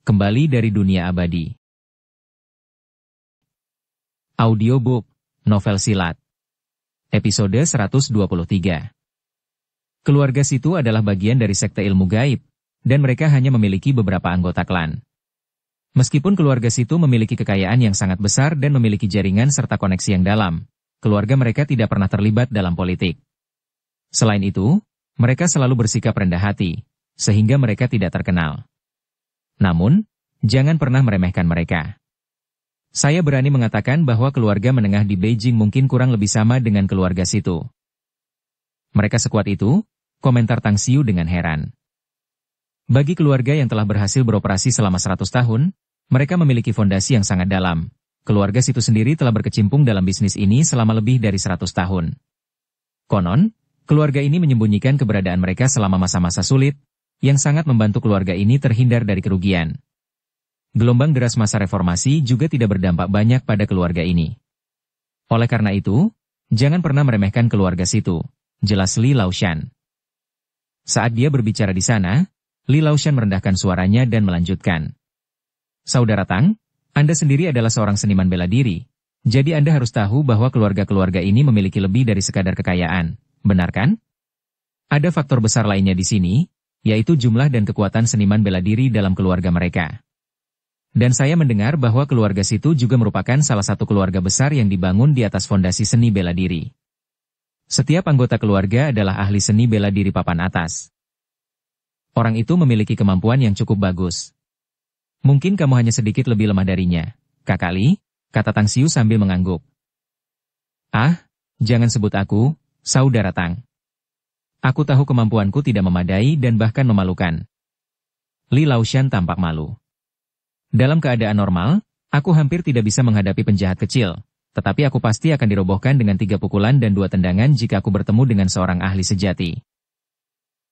Kembali dari dunia abadi. Audiobook, novel silat. Episode 123. Keluarga Situ adalah bagian dari sekte ilmu gaib, dan mereka hanya memiliki beberapa anggota klan. Meskipun keluarga Situ memiliki kekayaan yang sangat besar dan memiliki jaringan serta koneksi yang dalam, keluarga mereka tidak pernah terlibat dalam politik. Selain itu, mereka selalu bersikap rendah hati, sehingga mereka tidak terkenal. Namun, jangan pernah meremehkan mereka. Saya berani mengatakan bahwa keluarga menengah di Beijing mungkin kurang lebih sama dengan keluarga Situ. Mereka sekuat itu, komentar Tang Xiu dengan heran. Bagi keluarga yang telah berhasil beroperasi selama 100 tahun, mereka memiliki fondasi yang sangat dalam. Keluarga Situ sendiri telah berkecimpung dalam bisnis ini selama lebih dari 100 tahun. Konon, keluarga ini menyembunyikan keberadaan mereka selama masa-masa sulit, yang sangat membantu keluarga ini terhindar dari kerugian. Gelombang deras masa reformasi juga tidak berdampak banyak pada keluarga ini. Oleh karena itu, jangan pernah meremehkan keluarga Situ, jelas Li Laoshan. Saat dia berbicara di sana, Li Laoshan merendahkan suaranya dan melanjutkan. Saudara Tang, Anda sendiri adalah seorang seniman bela diri, jadi Anda harus tahu bahwa keluarga-keluarga ini memiliki lebih dari sekadar kekayaan, benar kan? Ada faktor besar lainnya di sini, yaitu jumlah dan kekuatan seniman bela diri dalam keluarga mereka. Dan saya mendengar bahwa keluarga Situ juga merupakan salah satu keluarga besar yang dibangun di atas fondasi seni bela diri. Setiap anggota keluarga adalah ahli seni bela diri papan atas. Orang itu memiliki kemampuan yang cukup bagus. Mungkin kamu hanya sedikit lebih lemah darinya, Kakak Li, kata Tang Xiu sambil mengangguk. Ah, jangan sebut aku, Saudara Tang. Aku tahu kemampuanku tidak memadai dan bahkan memalukan. Li Laoshan tampak malu. Dalam keadaan normal, aku hampir tidak bisa menghadapi penjahat kecil, tetapi aku pasti akan dirobohkan dengan 3 pukulan dan 2 tendangan jika aku bertemu dengan seorang ahli sejati.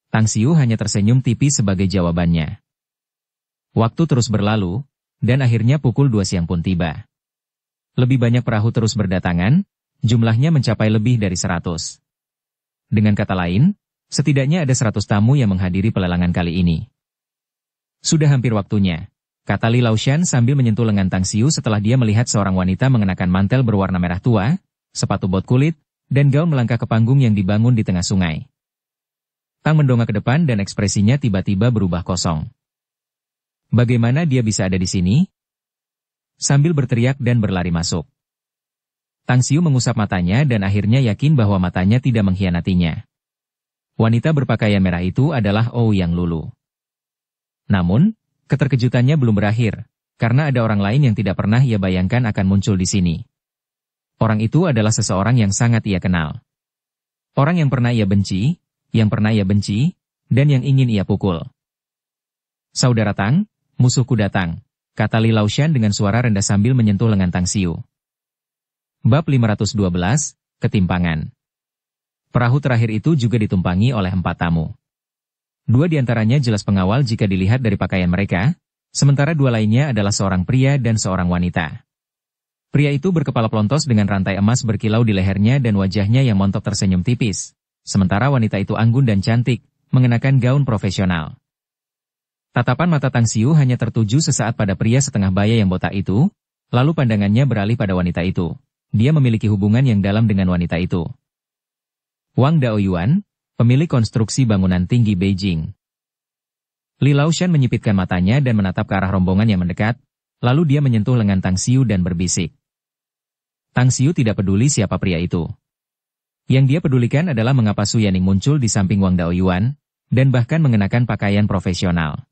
Tang Xiu hanya tersenyum tipis sebagai jawabannya. Waktu terus berlalu, dan akhirnya pukul 2 siang pun tiba. Lebih banyak perahu terus berdatangan, jumlahnya mencapai lebih dari 100. Dengan kata lain, setidaknya ada 100 tamu yang menghadiri pelelangan kali ini. Sudah hampir waktunya, kata Li Laoshan sambil menyentuh lengan Tang Xiu setelah dia melihat seorang wanita mengenakan mantel berwarna merah tua, sepatu bot kulit, dan gaun melangkah ke panggung yang dibangun di tengah sungai. Tang mendongak ke depan dan ekspresinya tiba-tiba berubah kosong. Bagaimana dia bisa ada di sini? Sambil berteriak dan berlari masuk. Tang Xiu mengusap matanya dan akhirnya yakin bahwa matanya tidak mengkhianatinya. Wanita berpakaian merah itu adalah Ouyang Lulu. Namun, keterkejutannya belum berakhir, karena ada orang lain yang tidak pernah ia bayangkan akan muncul di sini. Orang itu adalah seseorang yang sangat ia kenal. Orang yang pernah ia benci, dan yang ingin ia pukul. Saudara Tang, musuhku datang, kata Li Laoshan dengan suara rendah sambil menyentuh lengan Tang Xiu. Bab 512, Ketimpangan. Perahu terakhir itu juga ditumpangi oleh 4 tamu. 2 diantaranya jelas pengawal jika dilihat dari pakaian mereka, sementara 2 lainnya adalah seorang pria dan seorang wanita. Pria itu berkepala pelontos dengan rantai emas berkilau di lehernya dan wajahnya yang montok tersenyum tipis, sementara wanita itu anggun dan cantik, mengenakan gaun profesional. Tatapan mata Tang Xiu hanya tertuju sesaat pada pria setengah baya yang botak itu, lalu pandangannya beralih pada wanita itu. Dia memiliki hubungan yang dalam dengan wanita itu. Wang Daoyuan, pemilik konstruksi bangunan tinggi Beijing. Li Laoshan menyipitkan matanya dan menatap ke arah rombongan yang mendekat, lalu dia menyentuh lengan Tang Xiu dan berbisik. Tang Xiu tidak peduli siapa pria itu. Yang dia pedulikan adalah mengapa Su Yaning muncul di samping Wang Daoyuan, dan bahkan mengenakan pakaian profesional.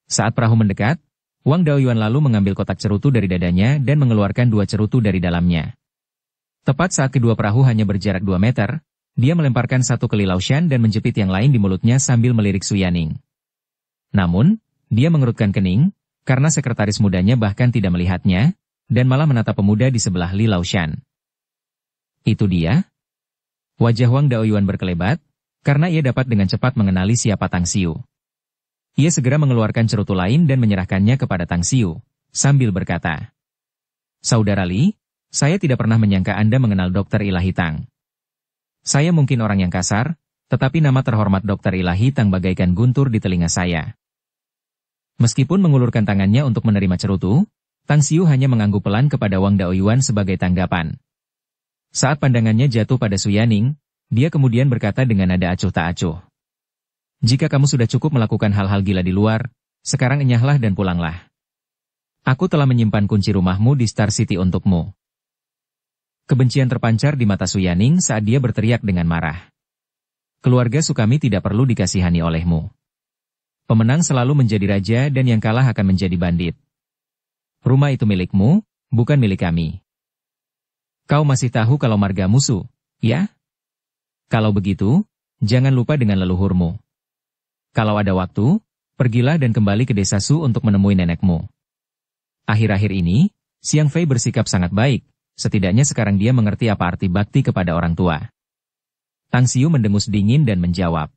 Saat perahu mendekat, Wang Daoyuan lalu mengambil kotak cerutu dari dadanya dan mengeluarkan 2 cerutu dari dalamnya. Tepat saat kedua perahu hanya berjarak 2 meter, dia melemparkan satu ke Li Laoshan dan menjepit yang lain di mulutnya sambil melirik Su Yaning. Namun, dia mengerutkan kening, karena sekretaris mudanya bahkan tidak melihatnya, dan malah menatap pemuda di sebelah Li Laoshan. Itu dia? Wajah Wang Daoyuan berkelebat, karena ia dapat dengan cepat mengenali siapa Tang Xiu. Ia segera mengeluarkan cerutu lain dan menyerahkannya kepada Tang Xiu, sambil berkata, Saudara Li, saya tidak pernah menyangka Anda mengenal Dr. Ilahi Tang. Saya mungkin orang yang kasar, tetapi nama terhormat Dr. Ilahi Tang bagaikan guntur di telinga saya. Meskipun mengulurkan tangannya untuk menerima cerutu, Tang Xiu hanya mengangguk pelan kepada Wang Daoyuan sebagai tanggapan. Saat pandangannya jatuh pada Su Yaning, dia kemudian berkata dengan nada acuh tak acuh. Jika kamu sudah cukup melakukan hal-hal gila di luar, sekarang enyahlah dan pulanglah. Aku telah menyimpan kunci rumahmu di Star City untukmu. Kebencian terpancar di mata Su Yaning saat dia berteriak dengan marah. Keluarga Sukami tidak perlu dikasihani olehmu. Pemenang selalu menjadi raja dan yang kalah akan menjadi bandit. Rumah itu milikmu, bukan milik kami. Kau masih tahu kalau marga musuh, ya? Kalau begitu, jangan lupa dengan leluhurmu. Kalau ada waktu, pergilah dan kembali ke desa Su untuk menemui nenekmu. Akhir-akhir ini, Xiang Fei bersikap sangat baik, setidaknya sekarang dia mengerti apa arti bakti kepada orang tua. Tang Xiu mendengus dingin dan menjawab.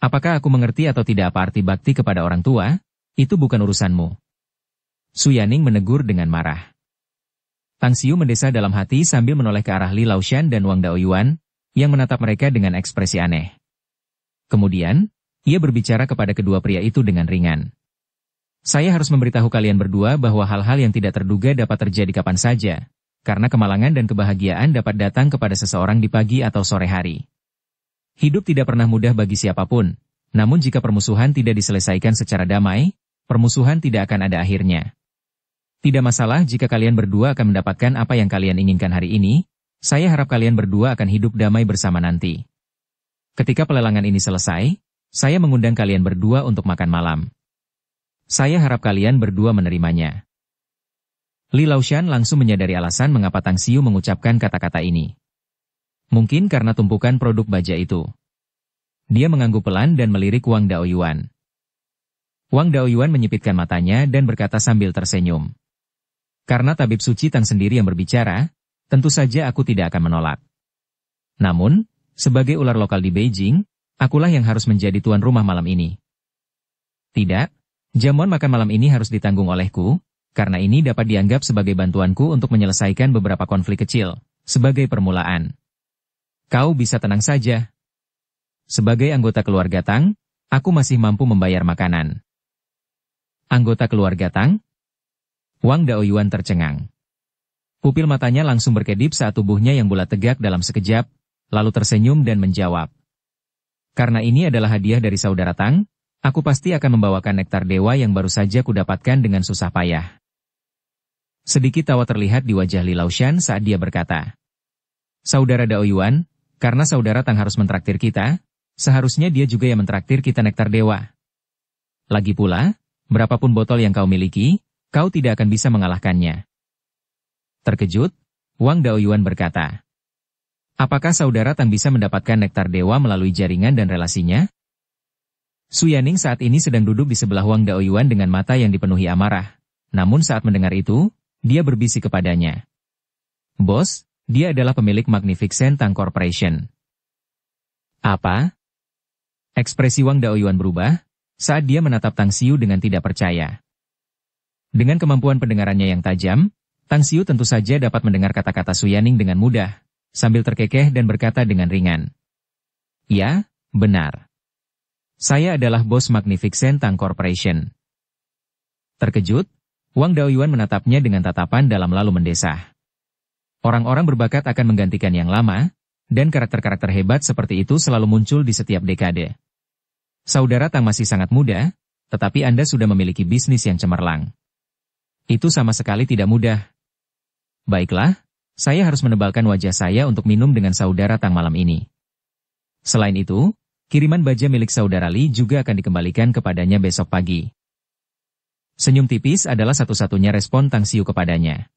Apakah aku mengerti atau tidak apa arti bakti kepada orang tua? Itu bukan urusanmu. Su Yaning menegur dengan marah. Tang Xiu mendesah dalam hati sambil menoleh ke arah Li Laoshan dan Wang Daoyuan, yang menatap mereka dengan ekspresi aneh. Kemudian, ia berbicara kepada kedua pria itu dengan ringan. Saya harus memberitahu kalian berdua bahwa hal-hal yang tidak terduga dapat terjadi kapan saja, karena kemalangan dan kebahagiaan dapat datang kepada seseorang di pagi atau sore hari. Hidup tidak pernah mudah bagi siapapun, namun jika permusuhan tidak diselesaikan secara damai, permusuhan tidak akan ada akhirnya. Tidak masalah jika kalian berdua akan mendapatkan apa yang kalian inginkan hari ini, saya harap kalian berdua akan hidup damai bersama nanti. Ketika pelelangan ini selesai, saya mengundang kalian berdua untuk makan malam. Saya harap kalian berdua menerimanya. Li Laoshan langsung menyadari alasan mengapa Tang Xiu mengucapkan kata-kata ini. Mungkin karena tumpukan produk baja itu. Dia mengangguk pelan dan melirik Wang Daoyuan. Wang Daoyuan menyipitkan matanya dan berkata sambil tersenyum. Karena tabib suci Tang sendiri yang berbicara, tentu saja aku tidak akan menolak. Namun, sebagai ular lokal di Beijing, akulah yang harus menjadi tuan rumah malam ini. Tidak, jamuan makan malam ini harus ditanggung olehku, karena ini dapat dianggap sebagai bantuanku untuk menyelesaikan beberapa konflik kecil, sebagai permulaan. Kau bisa tenang saja. Sebagai anggota keluarga Tang, aku masih mampu membayar makanan. Anggota keluarga Tang? Wang Daoyuan tercengang. Pupil matanya langsung berkedip saat tubuhnya yang bulat tegak dalam sekejap, lalu tersenyum dan menjawab. Karena ini adalah hadiah dari saudara Tang, aku pasti akan membawakan nektar dewa yang baru saja kudapatkan dengan susah payah. Sedikit tawa terlihat di wajah Li Laoshan saat dia berkata. Saudara Daoyuan, karena saudara Tang harus mentraktir kita, seharusnya dia juga yang mentraktir kita nektar dewa. Lagi pula, berapapun botol yang kau miliki, kau tidak akan bisa mengalahkannya. Terkejut, Wang Daoyuan berkata. Apakah saudara Tang bisa mendapatkan nektar dewa melalui jaringan dan relasinya? Su Yaning saat ini sedang duduk di sebelah Wang Daoyuan dengan mata yang dipenuhi amarah. Namun saat mendengar itu, dia berbisik kepadanya. Bos, dia adalah pemilik Magnificent Tang Corporation. Apa? Ekspresi Wang Daoyuan berubah, saat dia menatap Tang Xiu dengan tidak percaya. Dengan kemampuan pendengarannya yang tajam, Tang Xiu tentu saja dapat mendengar kata-kata Su Yaning dengan mudah, sambil terkekeh dan berkata dengan ringan. Ya, benar. Saya adalah bos Magnificent Tang Corporation. Terkejut, Wang Daoyuan menatapnya dengan tatapan dalam lalu mendesah. Orang-orang berbakat akan menggantikan yang lama, dan karakter-karakter hebat seperti itu selalu muncul di setiap dekade. Saudara Tang masih sangat muda, tetapi Anda sudah memiliki bisnis yang cemerlang. Itu sama sekali tidak mudah. Baiklah, saya harus menebalkan wajah saya untuk minum dengan saudara Tang malam ini. Selain itu, kiriman baja milik saudara Li juga akan dikembalikan kepadanya besok pagi. Senyum tipis adalah satu-satunya respon Tang Xiu kepadanya.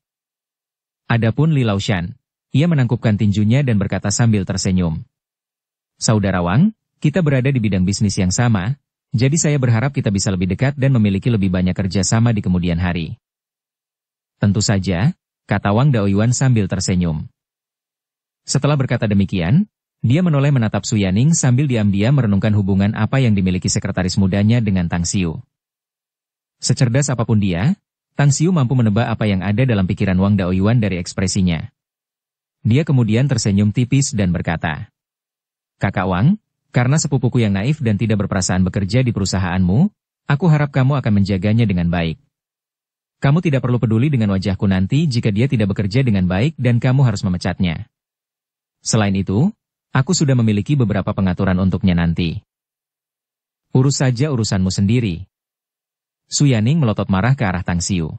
Adapun Li Laoshan, ia menangkupkan tinjunya dan berkata sambil tersenyum. Saudara Wang, kita berada di bidang bisnis yang sama, jadi saya berharap kita bisa lebih dekat dan memiliki lebih banyak kerjasama di kemudian hari. Tentu saja, kata Wang Daoyuan sambil tersenyum. Setelah berkata demikian, dia menoleh menatap Su Yaning sambil diam-diam merenungkan hubungan apa yang dimiliki sekretaris mudanya dengan Tang Xiu. Secerdas apapun dia, Tang Xiu mampu menebak apa yang ada dalam pikiran Wang Daoyuan dari ekspresinya. Dia kemudian tersenyum tipis dan berkata, Kakak Wang, karena sepupuku yang naif dan tidak berperasaan bekerja di perusahaanmu, Aku harap kamu akan menjaganya dengan baik. Kamu tidak perlu peduli dengan wajahku nanti jika dia tidak bekerja dengan baik dan kamu harus memecatnya. Selain itu, aku sudah memiliki beberapa pengaturan untuknya nanti. Urus saja urusanmu sendiri. Su Yaning melotot marah ke arah Tang Xiu.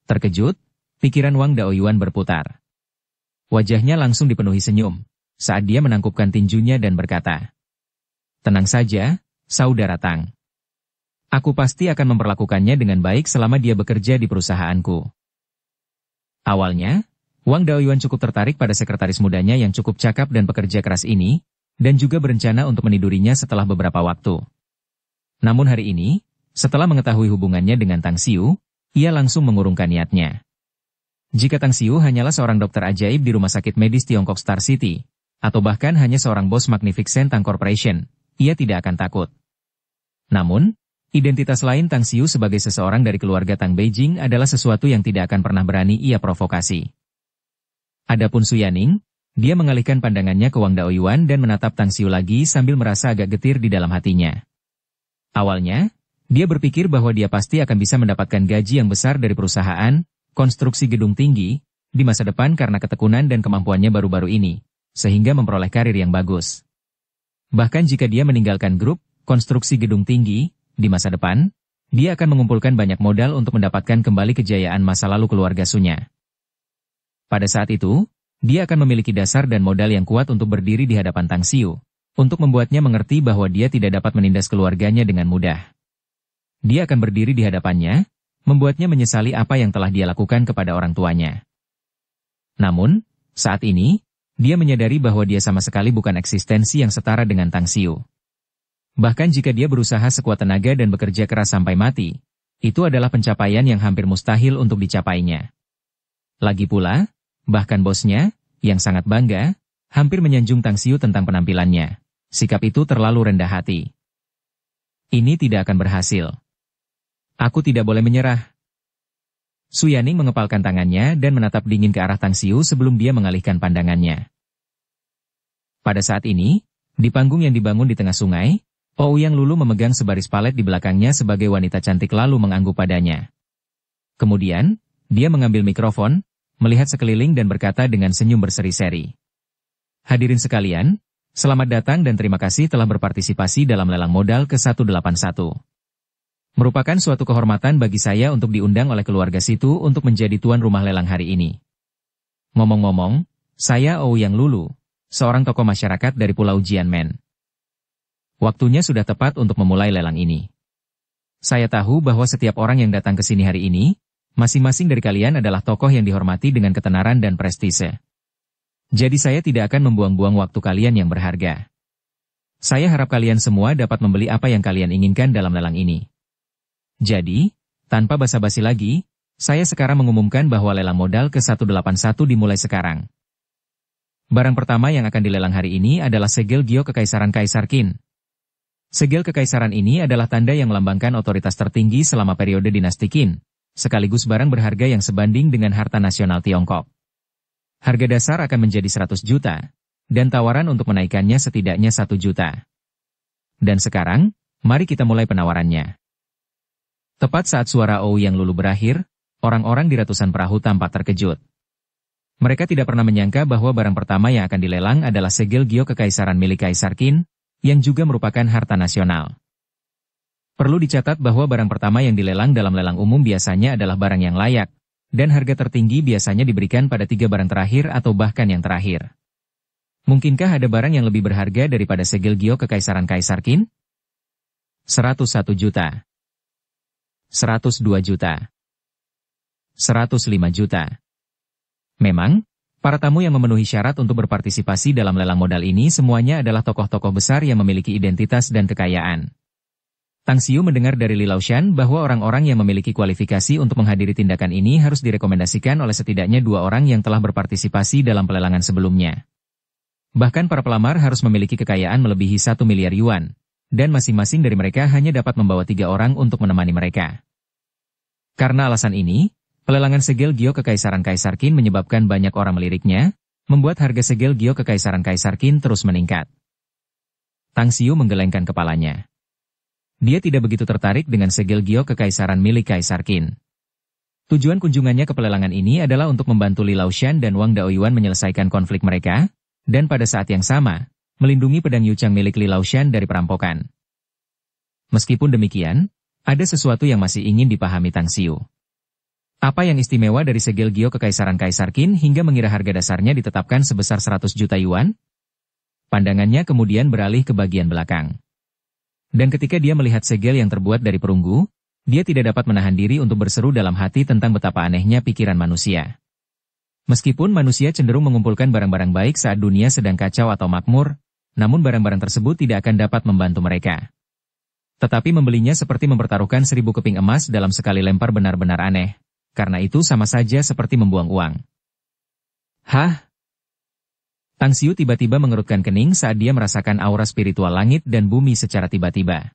Terkejut, pikiran Wang Daoyuan berputar. Wajahnya langsung dipenuhi senyum saat dia menangkupkan tinjunya dan berkata, "Tenang saja, Saudara Tang. Aku pasti akan memperlakukannya dengan baik selama dia bekerja di perusahaanku." Awalnya, Wang Daoyuan cukup tertarik pada sekretaris mudanya yang cukup cakap dan pekerja keras ini, dan juga berencana untuk menidurinya setelah beberapa waktu. Namun hari ini, setelah mengetahui hubungannya dengan Tang Xiu, ia langsung mengurungkan niatnya. Jika Tang Xiu hanyalah seorang dokter ajaib di rumah sakit medis Tiongkok Star City, atau bahkan hanya seorang bos Magnificent Tang Corporation, ia tidak akan takut. Namun, identitas lain Tang Xiu sebagai seseorang dari keluarga Tang Beijing adalah sesuatu yang tidak akan pernah berani ia provokasi. Adapun Su Yaning, dia mengalihkan pandangannya ke Wang Daoyuan dan menatap Tang Xiu lagi sambil merasa agak getir di dalam hatinya. Awalnya, dia berpikir bahwa dia pasti akan bisa mendapatkan gaji yang besar dari perusahaan, konstruksi gedung tinggi, di masa depan karena ketekunan dan kemampuannya baru-baru ini, sehingga memperoleh karir yang bagus. Bahkan jika dia meninggalkan grup konstruksi gedung tinggi, di masa depan, dia akan mengumpulkan banyak modal untuk mendapatkan kembali kejayaan masa lalu keluarga Sunya. Pada saat itu, dia akan memiliki dasar dan modal yang kuat untuk berdiri di hadapan Tang Xiu, untuk membuatnya mengerti bahwa dia tidak dapat menindas keluarganya dengan mudah. Dia akan berdiri di hadapannya, membuatnya menyesali apa yang telah dia lakukan kepada orang tuanya. Namun, saat ini, dia menyadari bahwa dia sama sekali bukan eksistensi yang setara dengan Tang Xiu. Bahkan jika dia berusaha sekuat tenaga dan bekerja keras sampai mati, itu adalah pencapaian yang hampir mustahil untuk dicapainya. Lagi pula, bahkan bosnya, yang sangat bangga, hampir menyanjung Tang Xiu tentang penampilannya. Sikap itu terlalu rendah hati. Ini tidak akan berhasil. Aku tidak boleh menyerah. Su Yaning mengepalkan tangannya dan menatap dingin ke arah Tang Xiu sebelum dia mengalihkan pandangannya. Pada saat ini, di panggung yang dibangun di tengah sungai, Ouyang Lulu memegang sebaris palet di belakangnya sebagai wanita cantik lalu mengangguk padanya. Kemudian, dia mengambil mikrofon, melihat sekeliling dan berkata dengan senyum berseri-seri. "Hadirin sekalian, selamat datang dan terima kasih telah berpartisipasi dalam lelang modal ke-181. Merupakan suatu kehormatan bagi saya untuk diundang oleh keluarga Situ untuk menjadi tuan rumah lelang hari ini. Ngomong-ngomong, saya Ouyang Lulu, seorang tokoh masyarakat dari Pulau Jianmen. Waktunya sudah tepat untuk memulai lelang ini. Saya tahu bahwa setiap orang yang datang ke sini hari ini, masing-masing dari kalian adalah tokoh yang dihormati dengan ketenaran dan prestise. Jadi saya tidak akan membuang-buang waktu kalian yang berharga. Saya harap kalian semua dapat membeli apa yang kalian inginkan dalam lelang ini. Jadi, tanpa basa-basi lagi, saya sekarang mengumumkan bahwa lelang modal ke-181 dimulai sekarang. Barang pertama yang akan dilelang hari ini adalah segel Gyo Kekaisaran Kaisar Qin. Segel kekaisaran ini adalah tanda yang melambangkan otoritas tertinggi selama periode dinasti Qin, sekaligus barang berharga yang sebanding dengan harta nasional Tiongkok. Harga dasar akan menjadi 100 juta, dan tawaran untuk menaikkannya setidaknya 1 juta. Dan sekarang, mari kita mulai penawarannya. Tepat saat suara Ouyang Lulu berakhir, orang-orang di ratusan perahu tampak terkejut. Mereka tidak pernah menyangka bahwa barang pertama yang akan dilelang adalah segel Gyo Kekaisaran milik Kaisar Qin, yang juga merupakan harta nasional. Perlu dicatat bahwa barang pertama yang dilelang dalam lelang umum biasanya adalah barang yang layak, dan harga tertinggi biasanya diberikan pada 3 barang terakhir atau bahkan yang terakhir. Mungkinkah ada barang yang lebih berharga daripada segel Gyo Kekaisaran Kaisar Qin? 101 juta. 102 juta. 105 juta. Memang, para tamu yang memenuhi syarat untuk berpartisipasi dalam lelang modal ini semuanya adalah tokoh-tokoh besar yang memiliki identitas dan kekayaan. Tang Xiu mendengar dari Li Laoshan bahwa orang-orang yang memiliki kualifikasi untuk menghadiri tindakan ini harus direkomendasikan oleh setidaknya 2 orang yang telah berpartisipasi dalam pelelangan sebelumnya. Bahkan para pelamar harus memiliki kekayaan melebihi 1 miliar yuan, dan masing-masing dari mereka hanya dapat membawa 3 orang untuk menemani mereka. Karena alasan ini, pelelangan segel Gyo Kekaisaran Kaisar Qin menyebabkan banyak orang meliriknya, membuat harga segel Gyo Kekaisaran Kaisar Qin terus meningkat. Tang Xiu menggelengkan kepalanya. dia tidak begitu tertarik dengan segel giok kekaisaran milik Kaisar Qin. Tujuan kunjungannya ke pelelangan ini adalah untuk membantu Li Laoshan dan Wang Daoyuan menyelesaikan konflik mereka, dan pada saat yang sama, melindungi pedang Yu Chang milik Li Laoshan dari perampokan. Meskipun demikian, ada sesuatu yang masih ingin dipahami Tang Xiu. Apa yang istimewa dari segel giok kekaisaran Kaisar Qin hingga mengira harga dasarnya ditetapkan sebesar 100 juta yuan? Pandangannya kemudian beralih ke bagian belakang. Dan ketika dia melihat segel yang terbuat dari perunggu, dia tidak dapat menahan diri untuk berseru dalam hati tentang betapa anehnya pikiran manusia. Meskipun manusia cenderung mengumpulkan barang-barang baik saat dunia sedang kacau atau makmur, namun barang-barang tersebut tidak akan dapat membantu mereka. Tetapi membelinya seperti mempertaruhkan 1000 keping emas dalam sekali lempar benar-benar aneh, karena itu sama saja seperti membuang uang. Hah? Tang Xiu tiba-tiba mengerutkan kening saat dia merasakan aura spiritual langit dan bumi secara tiba-tiba.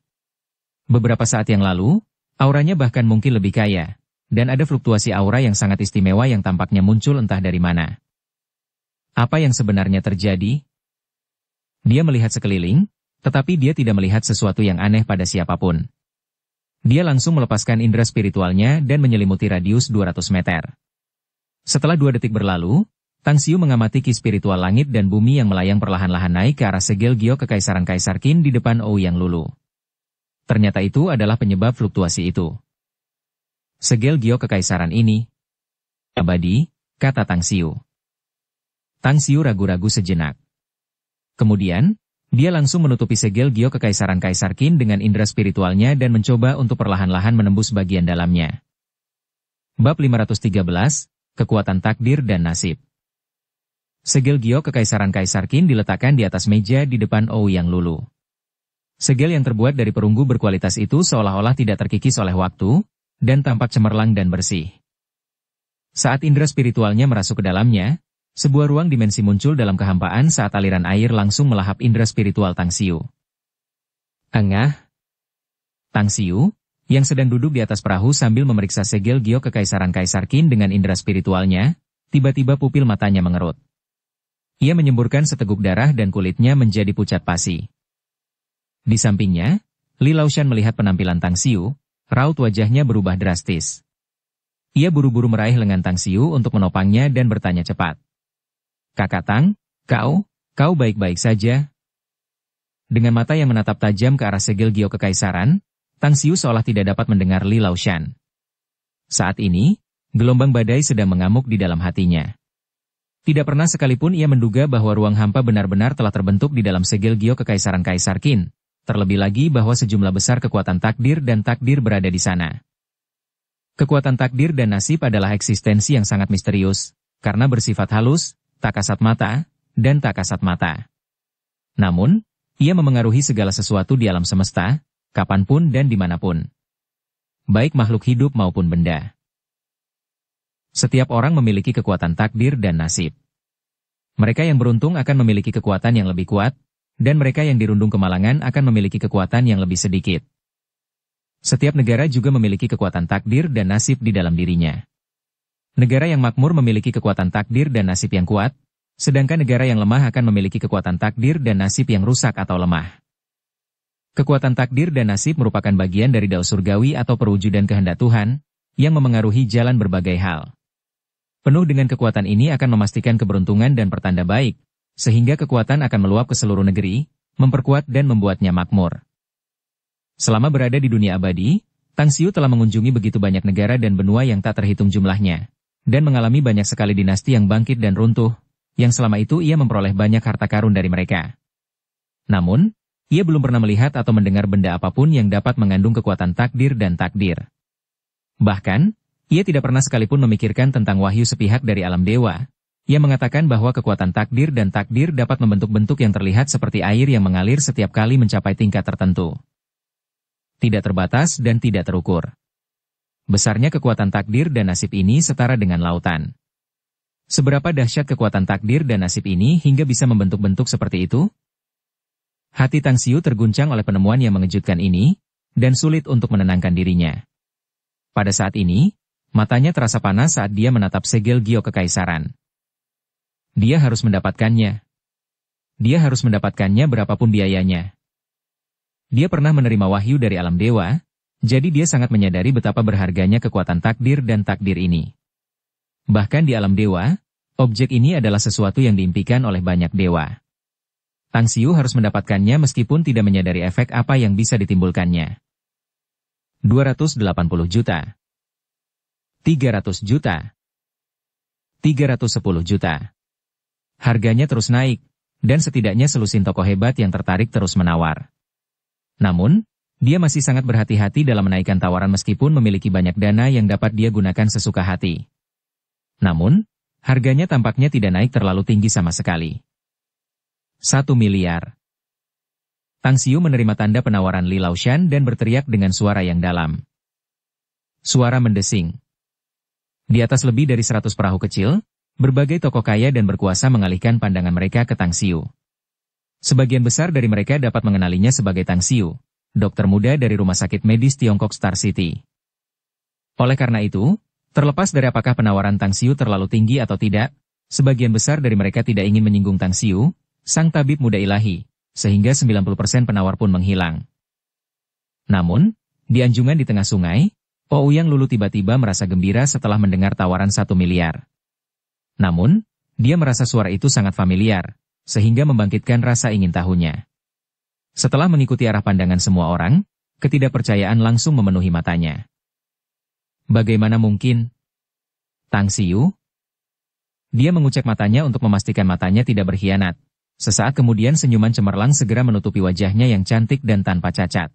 Beberapa saat yang lalu, auranya bahkan mungkin lebih kaya, dan ada fluktuasi aura yang sangat istimewa yang tampaknya muncul entah dari mana. Apa yang sebenarnya terjadi? Dia melihat sekeliling, tetapi dia tidak melihat sesuatu yang aneh pada siapapun. Dia langsung melepaskan indera spiritualnya dan menyelimuti radius 200 meter. Setelah 2 detik berlalu, Tang Xiu mengamati ki spiritual langit dan bumi yang melayang perlahan-lahan naik ke arah segel giok kekaisaran Kaisar Qin di depan Ouyang Lulu. Ternyata itu adalah penyebab fluktuasi itu. Segel giok kekaisaran ini abadi, kata Tang Xiu. Tang Xiu ragu-ragu sejenak. Kemudian, dia langsung menutupi segel giok kekaisaran Kaisar Qin dengan indera spiritualnya dan mencoba untuk perlahan-lahan menembus bagian dalamnya. Bab 513, Kekuatan Takdir dan Nasib. Segel giok kekaisaran Kaisar Qin diletakkan di atas meja di depan Ouyang Lulu. Segel yang terbuat dari perunggu berkualitas itu seolah-olah tidak terkikis oleh waktu, dan tampak cemerlang dan bersih. Saat indera spiritualnya merasuk ke dalamnya, sebuah ruang dimensi muncul dalam kehampaan saat aliran air langsung melahap indera spiritual Tang Xiu. Engah. Tang Xiu, yang sedang duduk di atas perahu sambil memeriksa segel giok kekaisaran Kaisar Qin dengan indera spiritualnya, tiba-tiba pupil matanya mengerut. Ia menyemburkan seteguk darah dan kulitnya menjadi pucat pasi. Di sampingnya, Li Laoshan melihat penampilan Tang Xiu, raut wajahnya berubah drastis. Ia buru-buru meraih lengan Tang Xiu untuk menopangnya dan bertanya cepat. Kakak Tang, kau baik-baik saja? Dengan mata yang menatap tajam ke arah segel giok kekaisaran, Tang Xiu seolah tidak dapat mendengar Li Laoshan. Saat ini, gelombang badai sedang mengamuk di dalam hatinya. Tidak pernah sekalipun ia menduga bahwa ruang hampa benar-benar telah terbentuk di dalam segel giok kekaisaran Kaisar Qin, terlebih lagi bahwa sejumlah besar kekuatan takdir dan takdir berada di sana. Kekuatan takdir dan nasib adalah eksistensi yang sangat misterius, karena bersifat halus, tak kasat mata, dan tak kasat mata. Namun, ia memengaruhi segala sesuatu di alam semesta, kapanpun dan dimanapun. Baik makhluk hidup maupun benda. Setiap orang memiliki kekuatan takdir dan nasib. Mereka yang beruntung akan memiliki kekuatan yang lebih kuat, dan mereka yang dirundung kemalangan akan memiliki kekuatan yang lebih sedikit. Setiap negara juga memiliki kekuatan takdir dan nasib di dalam dirinya. Negara yang makmur memiliki kekuatan takdir dan nasib yang kuat, sedangkan negara yang lemah akan memiliki kekuatan takdir dan nasib yang rusak atau lemah. Kekuatan takdir dan nasib merupakan bagian dari dao surgawi atau perwujudan kehendak Tuhan, yang memengaruhi jalan berbagai hal. Penuh dengan kekuatan ini akan memastikan keberuntungan dan pertanda baik, sehingga kekuatan akan meluap ke seluruh negeri, memperkuat dan membuatnya makmur. Selama berada di dunia abadi, Tang Xiu telah mengunjungi begitu banyak negara dan benua yang tak terhitung jumlahnya, dan mengalami banyak sekali dinasti yang bangkit dan runtuh, yang selama itu ia memperoleh banyak harta karun dari mereka. Namun, ia belum pernah melihat atau mendengar benda apapun yang dapat mengandung kekuatan takdir dan takdir. Bahkan, ia tidak pernah sekalipun memikirkan tentang wahyu sepihak dari alam dewa, yang mengatakan bahwa kekuatan takdir dan takdir dapat membentuk bentuk yang terlihat seperti air yang mengalir setiap kali mencapai tingkat tertentu. Tidak terbatas dan tidak terukur. Besarnya kekuatan takdir dan nasib ini setara dengan lautan. Seberapa dahsyat kekuatan takdir dan nasib ini hingga bisa membentuk bentuk seperti itu? Hati Tang Xiu terguncang oleh penemuan yang mengejutkan ini, dan sulit untuk menenangkan dirinya. Pada saat ini, matanya terasa panas saat dia menatap segel giok kekaisaran. Dia harus mendapatkannya. Dia harus mendapatkannya berapapun biayanya. Dia pernah menerima wahyu dari alam dewa, jadi dia sangat menyadari betapa berharganya kekuatan takdir dan takdir ini. Bahkan di alam dewa, objek ini adalah sesuatu yang diimpikan oleh banyak dewa. Tang Xiu harus mendapatkannya meskipun tidak menyadari efek apa yang bisa ditimbulkannya. 280 juta. 300 juta. 310 juta. Harganya terus naik, dan setidaknya selusin tokoh hebat yang tertarik terus menawar. Namun, dia masih sangat berhati-hati dalam menaikkan tawaran meskipun memiliki banyak dana yang dapat dia gunakan sesuka hati. Namun, harganya tampaknya tidak naik terlalu tinggi sama sekali. 1 miliar. Tang Xiu menerima tanda penawaran Li Laoshan dan berteriak dengan suara yang dalam. Suara mendesing. Di atas lebih dari 100 perahu kecil, berbagai tokoh kaya dan berkuasa mengalihkan pandangan mereka ke Tang Xiu. Sebagian besar dari mereka dapat mengenalinya sebagai Tang Xiu, dokter muda dari Rumah Sakit Medis Tiongkok Star City. Oleh karena itu, terlepas dari apakah penawaran Tang Xiu terlalu tinggi atau tidak, sebagian besar dari mereka tidak ingin menyinggung Tang Xiu, sang tabib muda ilahi, sehingga 90% penawar pun menghilang. Namun, di anjungan di tengah sungai, Ouyang Lulu tiba-tiba merasa gembira setelah mendengar tawaran 1 miliar. Namun, dia merasa suara itu sangat familiar, sehingga membangkitkan rasa ingin tahunya. Setelah mengikuti arah pandangan semua orang, ketidakpercayaan langsung memenuhi matanya. Bagaimana mungkin? Tang Xiu? Dia mengucek matanya untuk memastikan matanya tidak berkhianat. Sesaat kemudian senyuman cemerlang segera menutupi wajahnya yang cantik dan tanpa cacat.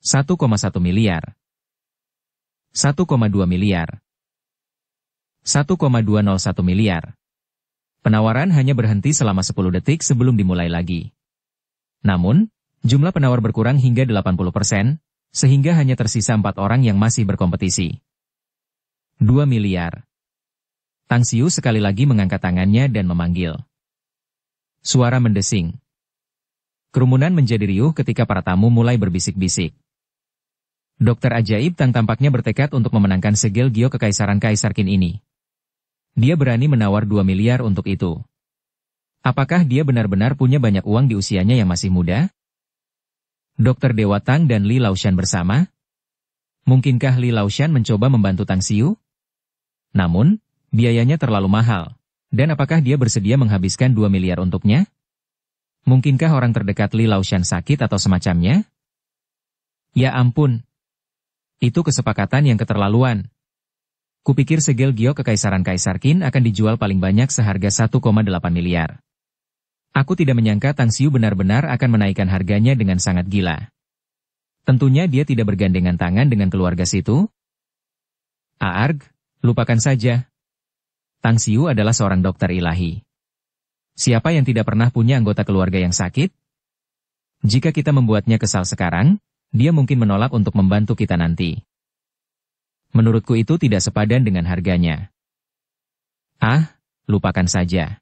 1,1 miliar. 1,2 miliar. 1,201 miliar. Penawaran hanya berhenti selama 10 detik sebelum dimulai lagi. Namun, jumlah penawar berkurang hingga 80%, sehingga hanya tersisa 4 orang yang masih berkompetisi. 2 miliar. Tang Xiu sekali lagi mengangkat tangannya dan memanggil. Suara mendesing. Kerumunan menjadi riuh ketika para tamu mulai berbisik-bisik. Dokter ajaib Tang tampaknya bertekad untuk memenangkan segel Gio Kekaisaran Kaisar Qin ini. Dia berani menawar 2 miliar untuk itu. Apakah dia benar-benar punya banyak uang di usianya yang masih muda? Dokter Dewa Tang dan Li Laoshan bersama? Mungkinkah Li Laoshan mencoba membantu Tang Xiu? Namun, biayanya terlalu mahal. Dan apakah dia bersedia menghabiskan 2 miliar untuknya? Mungkinkah orang terdekat Li Laoshan sakit atau semacamnya? Ya ampun. Itu kesepakatan yang keterlaluan. Kupikir segel Gio Kekaisaran Kaisar Qin akan dijual paling banyak seharga 1,8 miliar. Aku tidak menyangka Tang Xiu benar-benar akan menaikkan harganya dengan sangat gila. Tentunya dia tidak bergandengan tangan dengan keluarga situ. Aarg, lupakan saja. Tang Xiu adalah seorang dokter ilahi. Siapa yang tidak pernah punya anggota keluarga yang sakit? Jika kita membuatnya kesal sekarang, dia mungkin menolak untuk membantu kita nanti. Menurutku itu tidak sepadan dengan harganya. Ah, lupakan saja.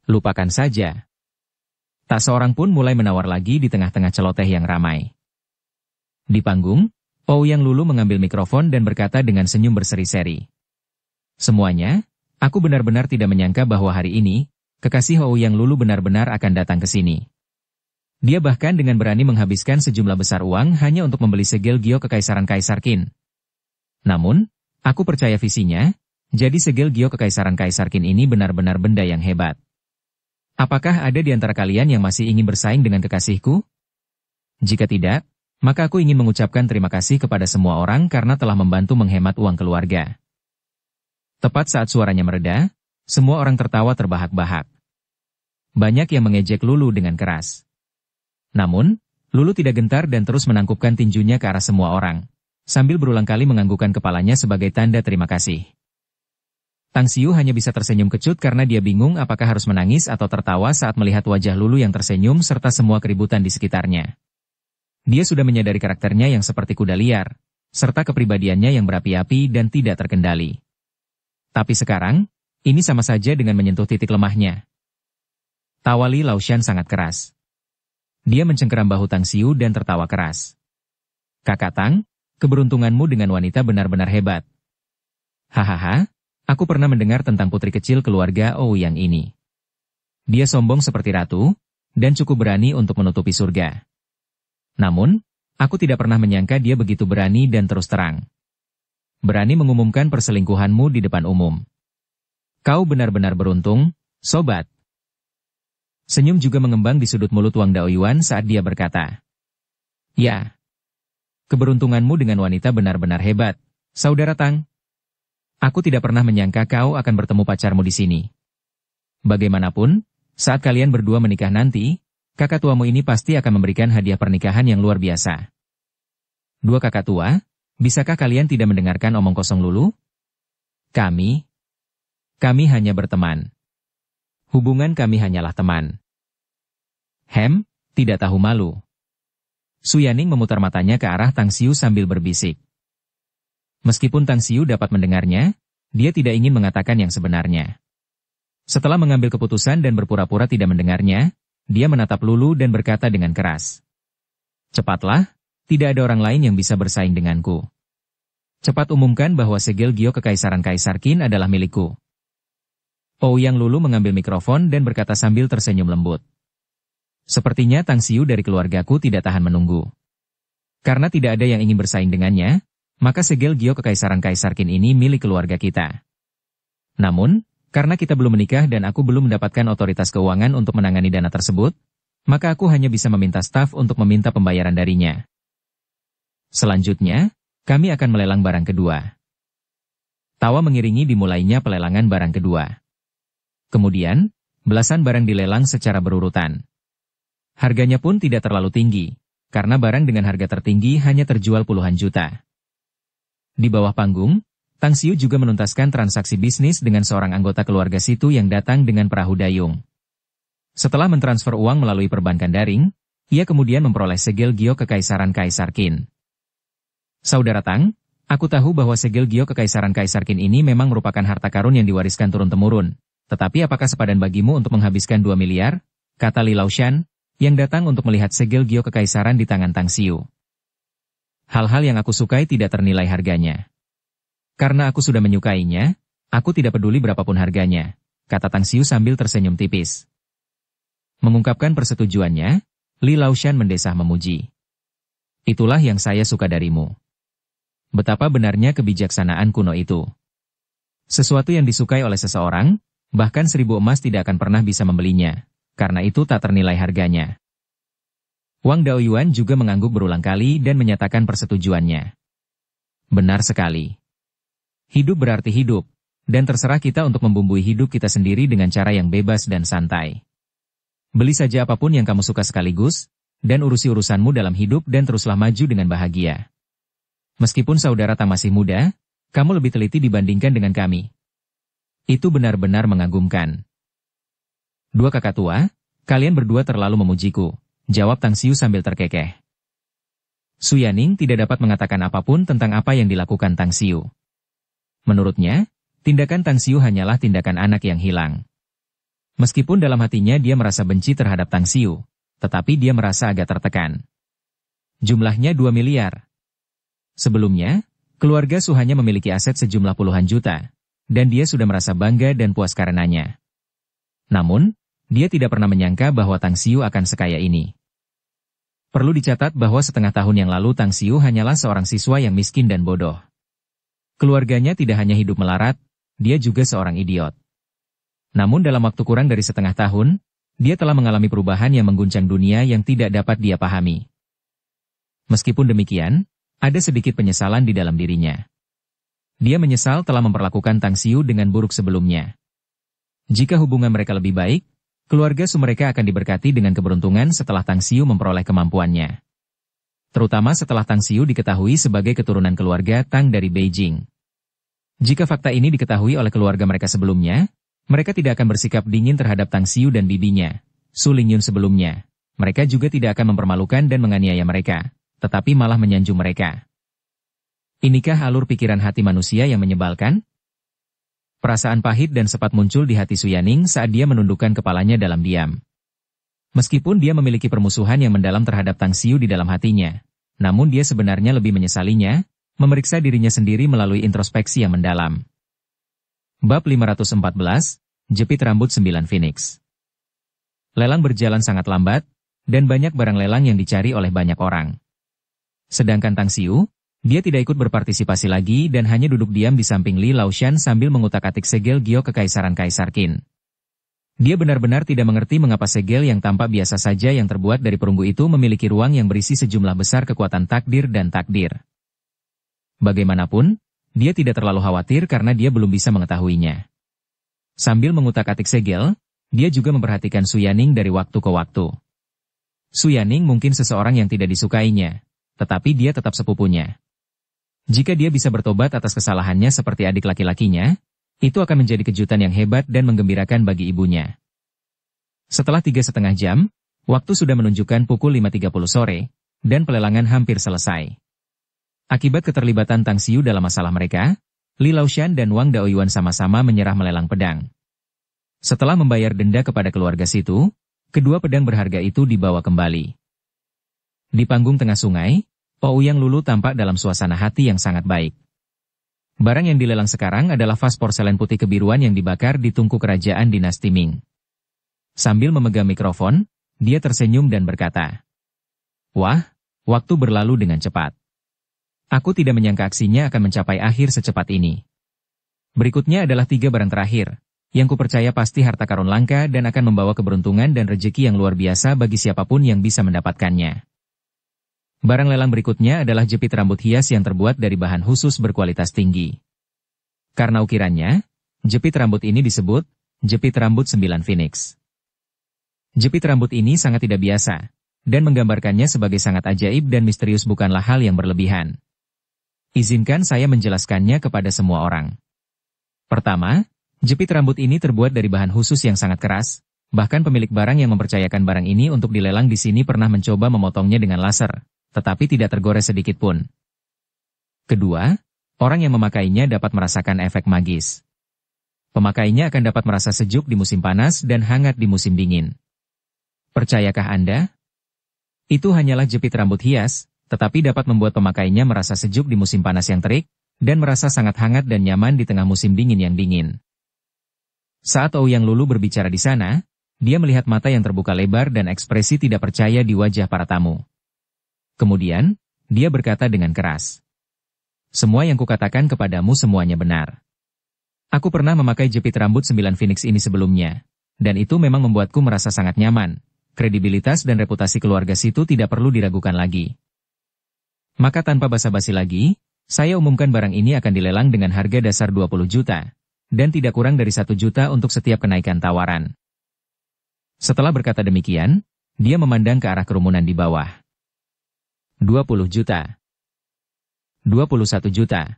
Lupakan saja. Tak seorang pun mulai menawar lagi di tengah-tengah celoteh yang ramai. Di panggung, Ouyang Lulu mengambil mikrofon dan berkata dengan senyum berseri-seri. Semuanya, aku benar-benar tidak menyangka bahwa hari ini, kekasih Ouyang Lulu benar-benar akan datang ke sini. Dia bahkan dengan berani menghabiskan sejumlah besar uang hanya untuk membeli segel Gio Kekaisaran Kaisar Qin. Namun, aku percaya visinya, jadi segel Gio Kekaisaran Kaisar Qin ini benar-benar benda yang hebat. Apakah ada di antara kalian yang masih ingin bersaing dengan kekasihku? Jika tidak, maka aku ingin mengucapkan terima kasih kepada semua orang karena telah membantu menghemat uang keluarga. Tepat saat suaranya mereda, semua orang tertawa terbahak-bahak. Banyak yang mengejek Lulu dengan keras. Namun, Lulu tidak gentar dan terus menangkupkan tinjunya ke arah semua orang, sambil berulang kali menganggukkan kepalanya sebagai tanda terima kasih. Tang Xiu hanya bisa tersenyum kecut karena dia bingung apakah harus menangis atau tertawa saat melihat wajah Lulu yang tersenyum serta semua keributan di sekitarnya. Dia sudah menyadari karakternya yang seperti kuda liar, serta kepribadiannya yang berapi-api dan tidak terkendali. Tapi sekarang, ini sama saja dengan menyentuh titik lemahnya. Tawa Li Laoshan sangat keras. Dia mencengkeram bahu Tang Xiu dan tertawa keras. Kakak Tang, keberuntunganmu dengan wanita benar-benar hebat. Hahaha, aku pernah mendengar tentang putri kecil keluarga Ouyang ini. Dia sombong seperti ratu, dan cukup berani untuk menutupi surga. Namun, aku tidak pernah menyangka dia begitu berani dan terus terang. Berani mengumumkan perselingkuhanmu di depan umum. Kau benar-benar beruntung, sobat. Senyum juga mengembang di sudut mulut Wang Daoyuan saat dia berkata. Ya. Keberuntunganmu dengan wanita benar-benar hebat, Saudara Tang. Aku tidak pernah menyangka kau akan bertemu pacarmu di sini. Bagaimanapun, saat kalian berdua menikah nanti, kakak tuamu ini pasti akan memberikan hadiah pernikahan yang luar biasa. Dua kakak tua, bisakah kalian tidak mendengarkan omong kosong lulu? Kami hanya berteman. Hubungan kami hanyalah teman. Tidak tahu malu. Su Yaning memutar matanya ke arah Tang Xiu sambil berbisik. Meskipun Tang Xiu dapat mendengarnya, dia tidak ingin mengatakan yang sebenarnya. Setelah mengambil keputusan dan berpura-pura tidak mendengarnya, dia menatap Lulu dan berkata dengan keras. Cepatlah, tidak ada orang lain yang bisa bersaing denganku. Cepat umumkan bahwa segel Gio Kekaisaran Kaisar Qin adalah milikku. Ouyang Lulu mengambil mikrofon dan berkata sambil tersenyum lembut. Sepertinya Tang Xiu dari keluargaku tidak tahan menunggu. Karena tidak ada yang ingin bersaing dengannya, maka segel Gio Kekaisaran Kaisar Qin ini milik keluarga kita. Namun, karena kita belum menikah dan aku belum mendapatkan otoritas keuangan untuk menangani dana tersebut, maka aku hanya bisa meminta staf untuk meminta pembayaran darinya. Selanjutnya, kami akan melelang barang kedua. Tawa mengiringi dimulainya pelelangan barang kedua. Kemudian, belasan barang dilelang secara berurutan. Harganya pun tidak terlalu tinggi, karena barang dengan harga tertinggi hanya terjual puluhan juta. Di bawah panggung, Tang Xiu juga menuntaskan transaksi bisnis dengan seorang anggota keluarga situ yang datang dengan perahu dayung. Setelah mentransfer uang melalui perbankan daring, ia kemudian memperoleh segel Gio Kekaisaran Kaisar Qin. Saudara Tang, aku tahu bahwa segel Gio Kekaisaran Kaisar Qin ini memang merupakan harta karun yang diwariskan turun-temurun, tetapi apakah sepadan bagimu untuk menghabiskan 2 miliar? Kata Li Laoshan, yang datang untuk melihat segel Gio Kekaisaran di tangan Tang Xiu. Hal-hal yang aku sukai tidak ternilai harganya. Karena aku sudah menyukainya, aku tidak peduli berapapun harganya, kata Tang Xiu sambil tersenyum tipis. Mengungkapkan persetujuannya, Li Laoshan mendesah memuji. Itulah yang saya suka darimu. Betapa benarnya kebijaksanaan kuno itu. Sesuatu yang disukai oleh seseorang, bahkan 1000 emas tidak akan pernah bisa membelinya, karena itu tak ternilai harganya. Wang Daoyuan juga mengangguk berulang kali dan menyatakan persetujuannya. Benar sekali. Hidup berarti hidup, dan terserah kita untuk membumbui hidup kita sendiri dengan cara yang bebas dan santai. Beli saja apapun yang kamu suka sekaligus, dan urusi urusanmu dalam hidup dan teruslah maju dengan bahagia. Meskipun saudara Tang masih muda, kamu lebih teliti dibandingkan dengan kami. Itu benar-benar mengagumkan. Dua kakak tua, kalian berdua terlalu memujiku, jawab Tang Xiu sambil terkekeh. Su Yaning tidak dapat mengatakan apapun tentang apa yang dilakukan Tang Xiu. Menurutnya, tindakan Tang Xiu hanyalah tindakan anak yang hilang. Meskipun dalam hatinya dia merasa benci terhadap Tang Xiu, tetapi dia merasa agak tertekan. Jumlahnya 2 miliar. Sebelumnya, keluarga Su hanya memiliki aset sejumlah puluhan juta, dan dia sudah merasa bangga dan puas karenanya. Namun, dia tidak pernah menyangka bahwa Tang Xiu akan sekaya ini. Perlu dicatat bahwa setengah tahun yang lalu Tang Xiu hanyalah seorang siswa yang miskin dan bodoh. Keluarganya tidak hanya hidup melarat, dia juga seorang idiot. Namun dalam waktu kurang dari setengah tahun, dia telah mengalami perubahan yang mengguncang dunia yang tidak dapat dia pahami. Meskipun demikian, ada sedikit penyesalan di dalam dirinya. Dia menyesal telah memperlakukan Tang Xiu dengan buruk sebelumnya. Jika hubungan mereka lebih baik, keluarga Su mereka akan diberkati dengan keberuntungan setelah Tang Xiu memperoleh kemampuannya. Terutama setelah Tang Xiu diketahui sebagai keturunan keluarga Tang dari Beijing. Jika fakta ini diketahui oleh keluarga mereka sebelumnya, mereka tidak akan bersikap dingin terhadap Tang Xiu dan bibinya, Su Lingyun sebelumnya. Mereka juga tidak akan mempermalukan dan menganiaya mereka, tetapi malah menyanjung mereka. Inikah alur pikiran hati manusia yang menyebalkan? Perasaan pahit dan sempat muncul di hati Su Yaning saat dia menundukkan kepalanya dalam diam. Meskipun dia memiliki permusuhan yang mendalam terhadap Tang Xiu di dalam hatinya, namun dia sebenarnya lebih menyesalinya, memeriksa dirinya sendiri melalui introspeksi yang mendalam. Bab 514, Jepit Rambut 9 Phoenix. Lelang berjalan sangat lambat, dan banyak barang lelang yang dicari oleh banyak orang. Sedangkan Tang Xiu, dia tidak ikut berpartisipasi lagi dan hanya duduk diam di samping Li Laoshan sambil mengutak-atik segel giok kekaisaran Kaisar Qin. Dia benar-benar tidak mengerti mengapa segel yang tampak biasa saja yang terbuat dari perunggu itu memiliki ruang yang berisi sejumlah besar kekuatan takdir dan takdir. Bagaimanapun, dia tidak terlalu khawatir karena dia belum bisa mengetahuinya. Sambil mengutak-atik segel, dia juga memperhatikan Su Yaning dari waktu ke waktu. Su Yaning mungkin seseorang yang tidak disukainya, tetapi dia tetap sepupunya. Jika dia bisa bertobat atas kesalahannya seperti adik laki-lakinya, itu akan menjadi kejutan yang hebat dan menggembirakan bagi ibunya. Setelah 3,5 jam, waktu sudah menunjukkan pukul 5.30 sore, dan pelelangan hampir selesai. Akibat keterlibatan Tang Xiu dalam masalah mereka, Li Laoshan dan Wang Daoyuan sama-sama menyerah melelang pedang. Setelah membayar denda kepada keluarga situ, kedua pedang berharga itu dibawa kembali. Di panggung tengah sungai, Ouyang Lulu tampak dalam suasana hati yang sangat baik. Barang yang dilelang sekarang adalah vas porselen putih kebiruan yang dibakar di tungku kerajaan dinasti Ming. Sambil memegang mikrofon, dia tersenyum dan berkata, "Wah, waktu berlalu dengan cepat. Aku tidak menyangka aksinya akan mencapai akhir secepat ini. Berikutnya adalah 3 barang terakhir, yang kupercaya pasti harta karun langka dan akan membawa keberuntungan dan rezeki yang luar biasa bagi siapapun yang bisa mendapatkannya. Barang lelang berikutnya adalah jepit rambut hias yang terbuat dari bahan khusus berkualitas tinggi. Karena ukirannya, jepit rambut ini disebut jepit rambut 9 Phoenix. Jepit rambut ini sangat tidak biasa, dan menggambarkannya sebagai sangat ajaib dan misterius bukanlah hal yang berlebihan. Izinkan saya menjelaskannya kepada semua orang. Pertama, jepit rambut ini terbuat dari bahan khusus yang sangat keras, bahkan pemilik barang yang mempercayakan barang ini untuk dilelang di sini pernah mencoba memotongnya dengan laser, tetapi tidak tergores sedikit pun. Kedua, orang yang memakainya dapat merasakan efek magis. Pemakainya akan dapat merasa sejuk di musim panas dan hangat di musim dingin. Percayakah Anda? Itu hanyalah jepit rambut hias, tetapi dapat membuat pemakainya merasa sejuk di musim panas yang terik, dan merasa sangat hangat dan nyaman di tengah musim dingin yang dingin. Saat Ouyang Lulu berbicara di sana, dia melihat mata yang terbuka lebar dan ekspresi tidak percaya di wajah para tamu. Kemudian, dia berkata dengan keras, "Semua yang kukatakan kepadamu semuanya benar. Aku pernah memakai jepit rambut 9 Phoenix ini sebelumnya, dan itu memang membuatku merasa sangat nyaman. Kredibilitas dan reputasi keluarga situ tidak perlu diragukan lagi. Maka tanpa basa-basi lagi, saya umumkan barang ini akan dilelang dengan harga dasar 20 juta, dan tidak kurang dari 1 juta untuk setiap kenaikan tawaran." Setelah berkata demikian, dia memandang ke arah kerumunan di bawah. 20 juta. 21 juta.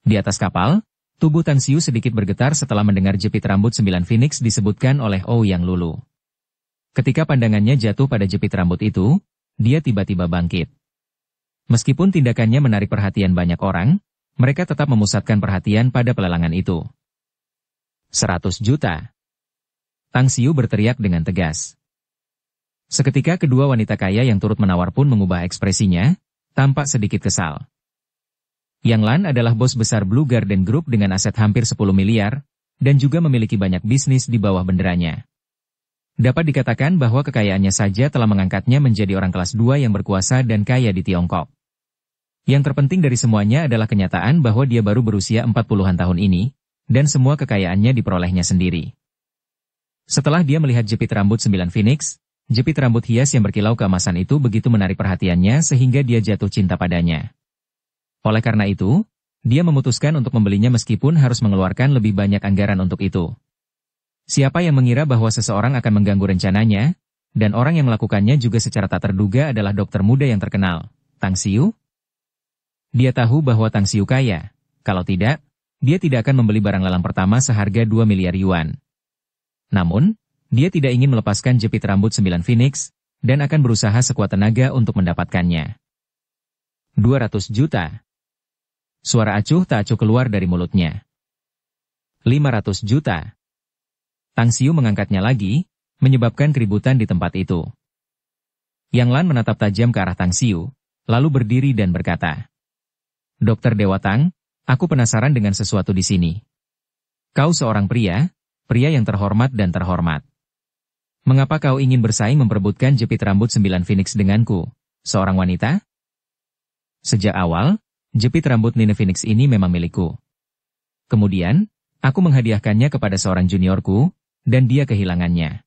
Di atas kapal, tubuh Tang Xiu sedikit bergetar setelah mendengar jepit rambut 9 Phoenix disebutkan oleh Ouyang Lulu. Ketika pandangannya jatuh pada jepit rambut itu, dia tiba-tiba bangkit. Meskipun tindakannya menarik perhatian banyak orang, mereka tetap memusatkan perhatian pada pelelangan itu. 100 juta. Tang Xiu berteriak dengan tegas. Seketika kedua wanita kaya yang turut menawar pun mengubah ekspresinya, tampak sedikit kesal. Yang Lan adalah bos besar Blue Garden Group dengan aset hampir 10 miliar, dan juga memiliki banyak bisnis di bawah benderanya. Dapat dikatakan bahwa kekayaannya saja telah mengangkatnya menjadi orang kelas 2 yang berkuasa dan kaya di Tiongkok. Yang terpenting dari semuanya adalah kenyataan bahwa dia baru berusia 40-an tahun ini, dan semua kekayaannya diperolehnya sendiri. Setelah dia melihat jepit rambut 9 Phoenix, jepit rambut hias yang berkilau keemasan itu begitu menarik perhatiannya sehingga dia jatuh cinta padanya. Oleh karena itu, dia memutuskan untuk membelinya meskipun harus mengeluarkan lebih banyak anggaran untuk itu. Siapa yang mengira bahwa seseorang akan mengganggu rencananya, dan orang yang melakukannya juga secara tak terduga adalah dokter muda yang terkenal, Tang Xiu? Dia tahu bahwa Tang Xiu kaya, kalau tidak, dia tidak akan membeli barang lelang pertama seharga 2 miliar yuan. Namun, dia tidak ingin melepaskan jepit rambut 9 Phoenix, dan akan berusaha sekuat tenaga untuk mendapatkannya. 200 juta. Suara acuh tak acuh keluar dari mulutnya. 500 juta. Tang Xiu mengangkatnya lagi, menyebabkan keributan di tempat itu. Yang Lan menatap tajam ke arah Tang Xiu, lalu berdiri dan berkata, "Dokter Dewa Tang, aku penasaran dengan sesuatu di sini. Kau seorang pria yang terhormat dan terhormat. Mengapa kau ingin bersaing memperebutkan jepit rambut 9 Phoenix denganku, seorang wanita? Sejak awal, jepit rambut 9 Phoenix ini memang milikku. Kemudian, aku menghadiahkannya kepada seorang juniorku, dan dia kehilangannya.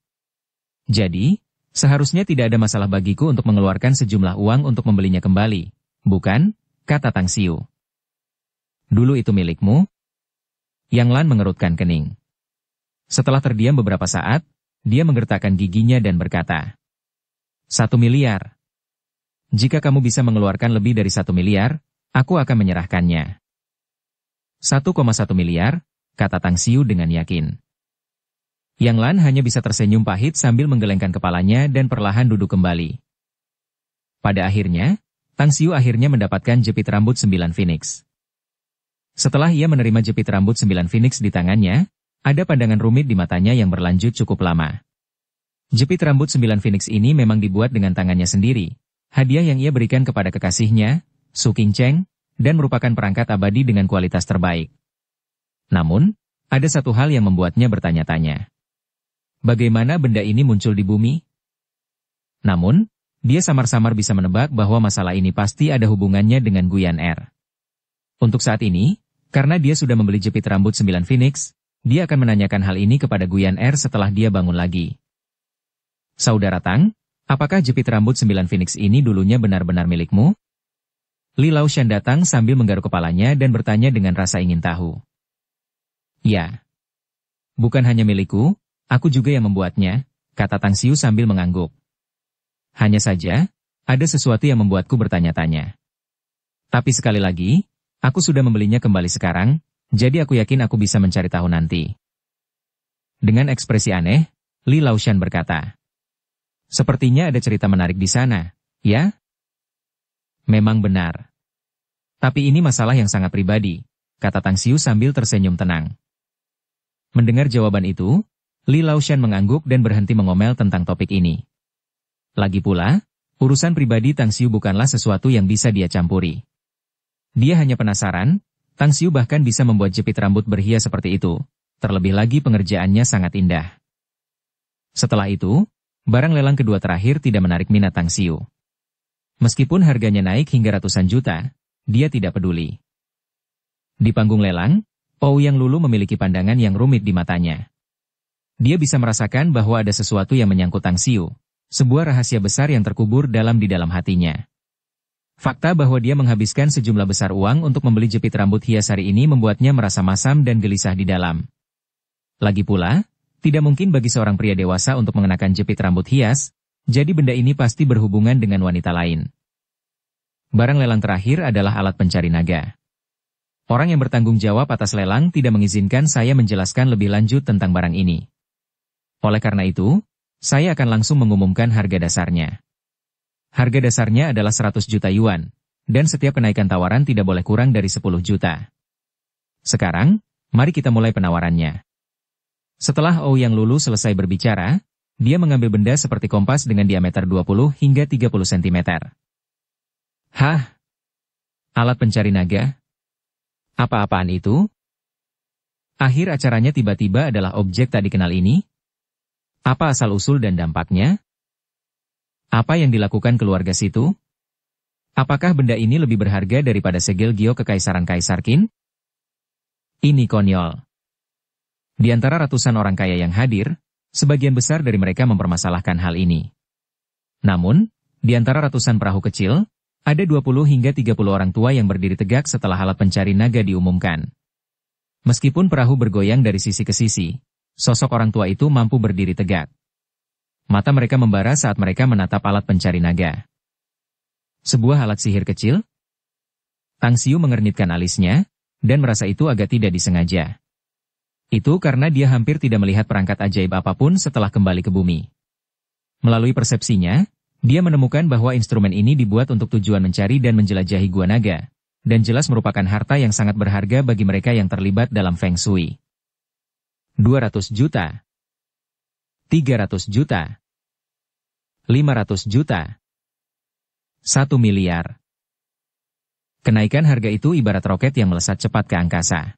Jadi, seharusnya tidak ada masalah bagiku untuk mengeluarkan sejumlah uang untuk membelinya kembali, bukan? Kata Tang Xiu. Dulu itu milikmu? Yang Lan mengerutkan kening. Setelah terdiam beberapa saat, dia menggertakkan giginya dan berkata, 1 miliar. Jika kamu bisa mengeluarkan lebih dari 1 miliar, aku akan menyerahkannya. 1,1 miliar, kata Tang Xiu dengan yakin. Yang Lan hanya bisa tersenyum pahit sambil menggelengkan kepalanya dan perlahan duduk kembali. Pada akhirnya, Tang Xiu akhirnya mendapatkan jepit rambut 9 Phoenix. Setelah ia menerima jepit rambut 9 Phoenix di tangannya, ada pandangan rumit di matanya yang berlanjut cukup lama. Jepit rambut 9 Phoenix ini memang dibuat dengan tangannya sendiri, hadiah yang ia berikan kepada kekasihnya, Su Qingcheng, dan merupakan perangkat abadi dengan kualitas terbaik. Namun, ada satu hal yang membuatnya bertanya-tanya. Bagaimana benda ini muncul di bumi? Namun, dia samar-samar bisa menebak bahwa masalah ini pasti ada hubungannya dengan Guyan Er. Untuk saat ini, karena dia sudah membeli jepit rambut 9 Phoenix, dia akan menanyakan hal ini kepada Guyan Er setelah dia bangun lagi. Saudara Tang, apakah jepit rambut 9 Phoenix ini dulunya benar-benar milikmu? Li Laoshan datang sambil menggaruk kepalanya dan bertanya dengan rasa ingin tahu. Ya. Bukan hanya milikku, aku juga yang membuatnya, kata Tang Xiu sambil mengangguk. Hanya saja, ada sesuatu yang membuatku bertanya-tanya. Tapi sekali lagi, aku sudah membelinya kembali sekarang, jadi aku yakin aku bisa mencari tahu nanti. Dengan ekspresi aneh, Li Laoshan berkata. Sepertinya ada cerita menarik di sana, ya? Memang benar. Tapi ini masalah yang sangat pribadi, kata Tang Xiu sambil tersenyum tenang. Mendengar jawaban itu, Li Laoshan mengangguk dan berhenti mengomel tentang topik ini. Lagi pula, urusan pribadi Tang Xiu bukanlah sesuatu yang bisa dia campuri. Dia hanya penasaran, Tang Xiu bahkan bisa membuat jepit rambut berhias seperti itu, terlebih lagi pengerjaannya sangat indah. Setelah itu, barang lelang kedua terakhir tidak menarik minat Tang Xiu. Meskipun harganya naik hingga ratusan juta, dia tidak peduli. Di panggung lelang, Ouyang Lulu memiliki pandangan yang rumit di matanya. Dia bisa merasakan bahwa ada sesuatu yang menyangkut Tang Xiu, sebuah rahasia besar yang terkubur di dalam hatinya. Fakta bahwa dia menghabiskan sejumlah besar uang untuk membeli jepit rambut hias hari ini membuatnya merasa masam dan gelisah di dalam. Lagi pula, tidak mungkin bagi seorang pria dewasa untuk mengenakan jepit rambut hias, jadi benda ini pasti berhubungan dengan wanita lain. Barang lelang terakhir adalah alat pencari naga. Orang yang bertanggung jawab atas lelang tidak mengizinkan saya menjelaskan lebih lanjut tentang barang ini. Oleh karena itu, saya akan langsung mengumumkan harga dasarnya. Harga dasarnya adalah 100 juta yuan, dan setiap kenaikan tawaran tidak boleh kurang dari 10 juta. Sekarang, mari kita mulai penawarannya. Setelah Ouyang Lulu selesai berbicara, dia mengambil benda seperti kompas dengan diameter 20 hingga 30 cm. Hah? Alat pencari naga? Apa-apaan itu? Akhir acaranya tiba-tiba adalah objek tak dikenal ini? Apa asal-usul dan dampaknya? Apa yang dilakukan keluarga situ? Apakah benda ini lebih berharga daripada segel Gio Kekaisaran Kaisar Qin? Ini konyol. Di antara ratusan orang kaya yang hadir, sebagian besar dari mereka mempermasalahkan hal ini. Namun, di antara ratusan perahu kecil, ada 20 hingga 30 orang tua yang berdiri tegak setelah alat pencari naga diumumkan. Meskipun perahu bergoyang dari sisi ke sisi, sosok orang tua itu mampu berdiri tegak. Mata mereka membara saat mereka menatap alat pencari naga. Sebuah alat sihir kecil? Tang Xiu mengernitkan alisnya, dan merasa itu agak tidak disengaja. Itu karena dia hampir tidak melihat perangkat ajaib apapun setelah kembali ke bumi. Melalui persepsinya, dia menemukan bahwa instrumen ini dibuat untuk tujuan mencari dan menjelajahi gua naga, dan jelas merupakan harta yang sangat berharga bagi mereka yang terlibat dalam Feng Shui. 200 juta. 300 juta. 500 juta. 1 miliar. Kenaikan harga itu ibarat roket yang melesat cepat ke angkasa.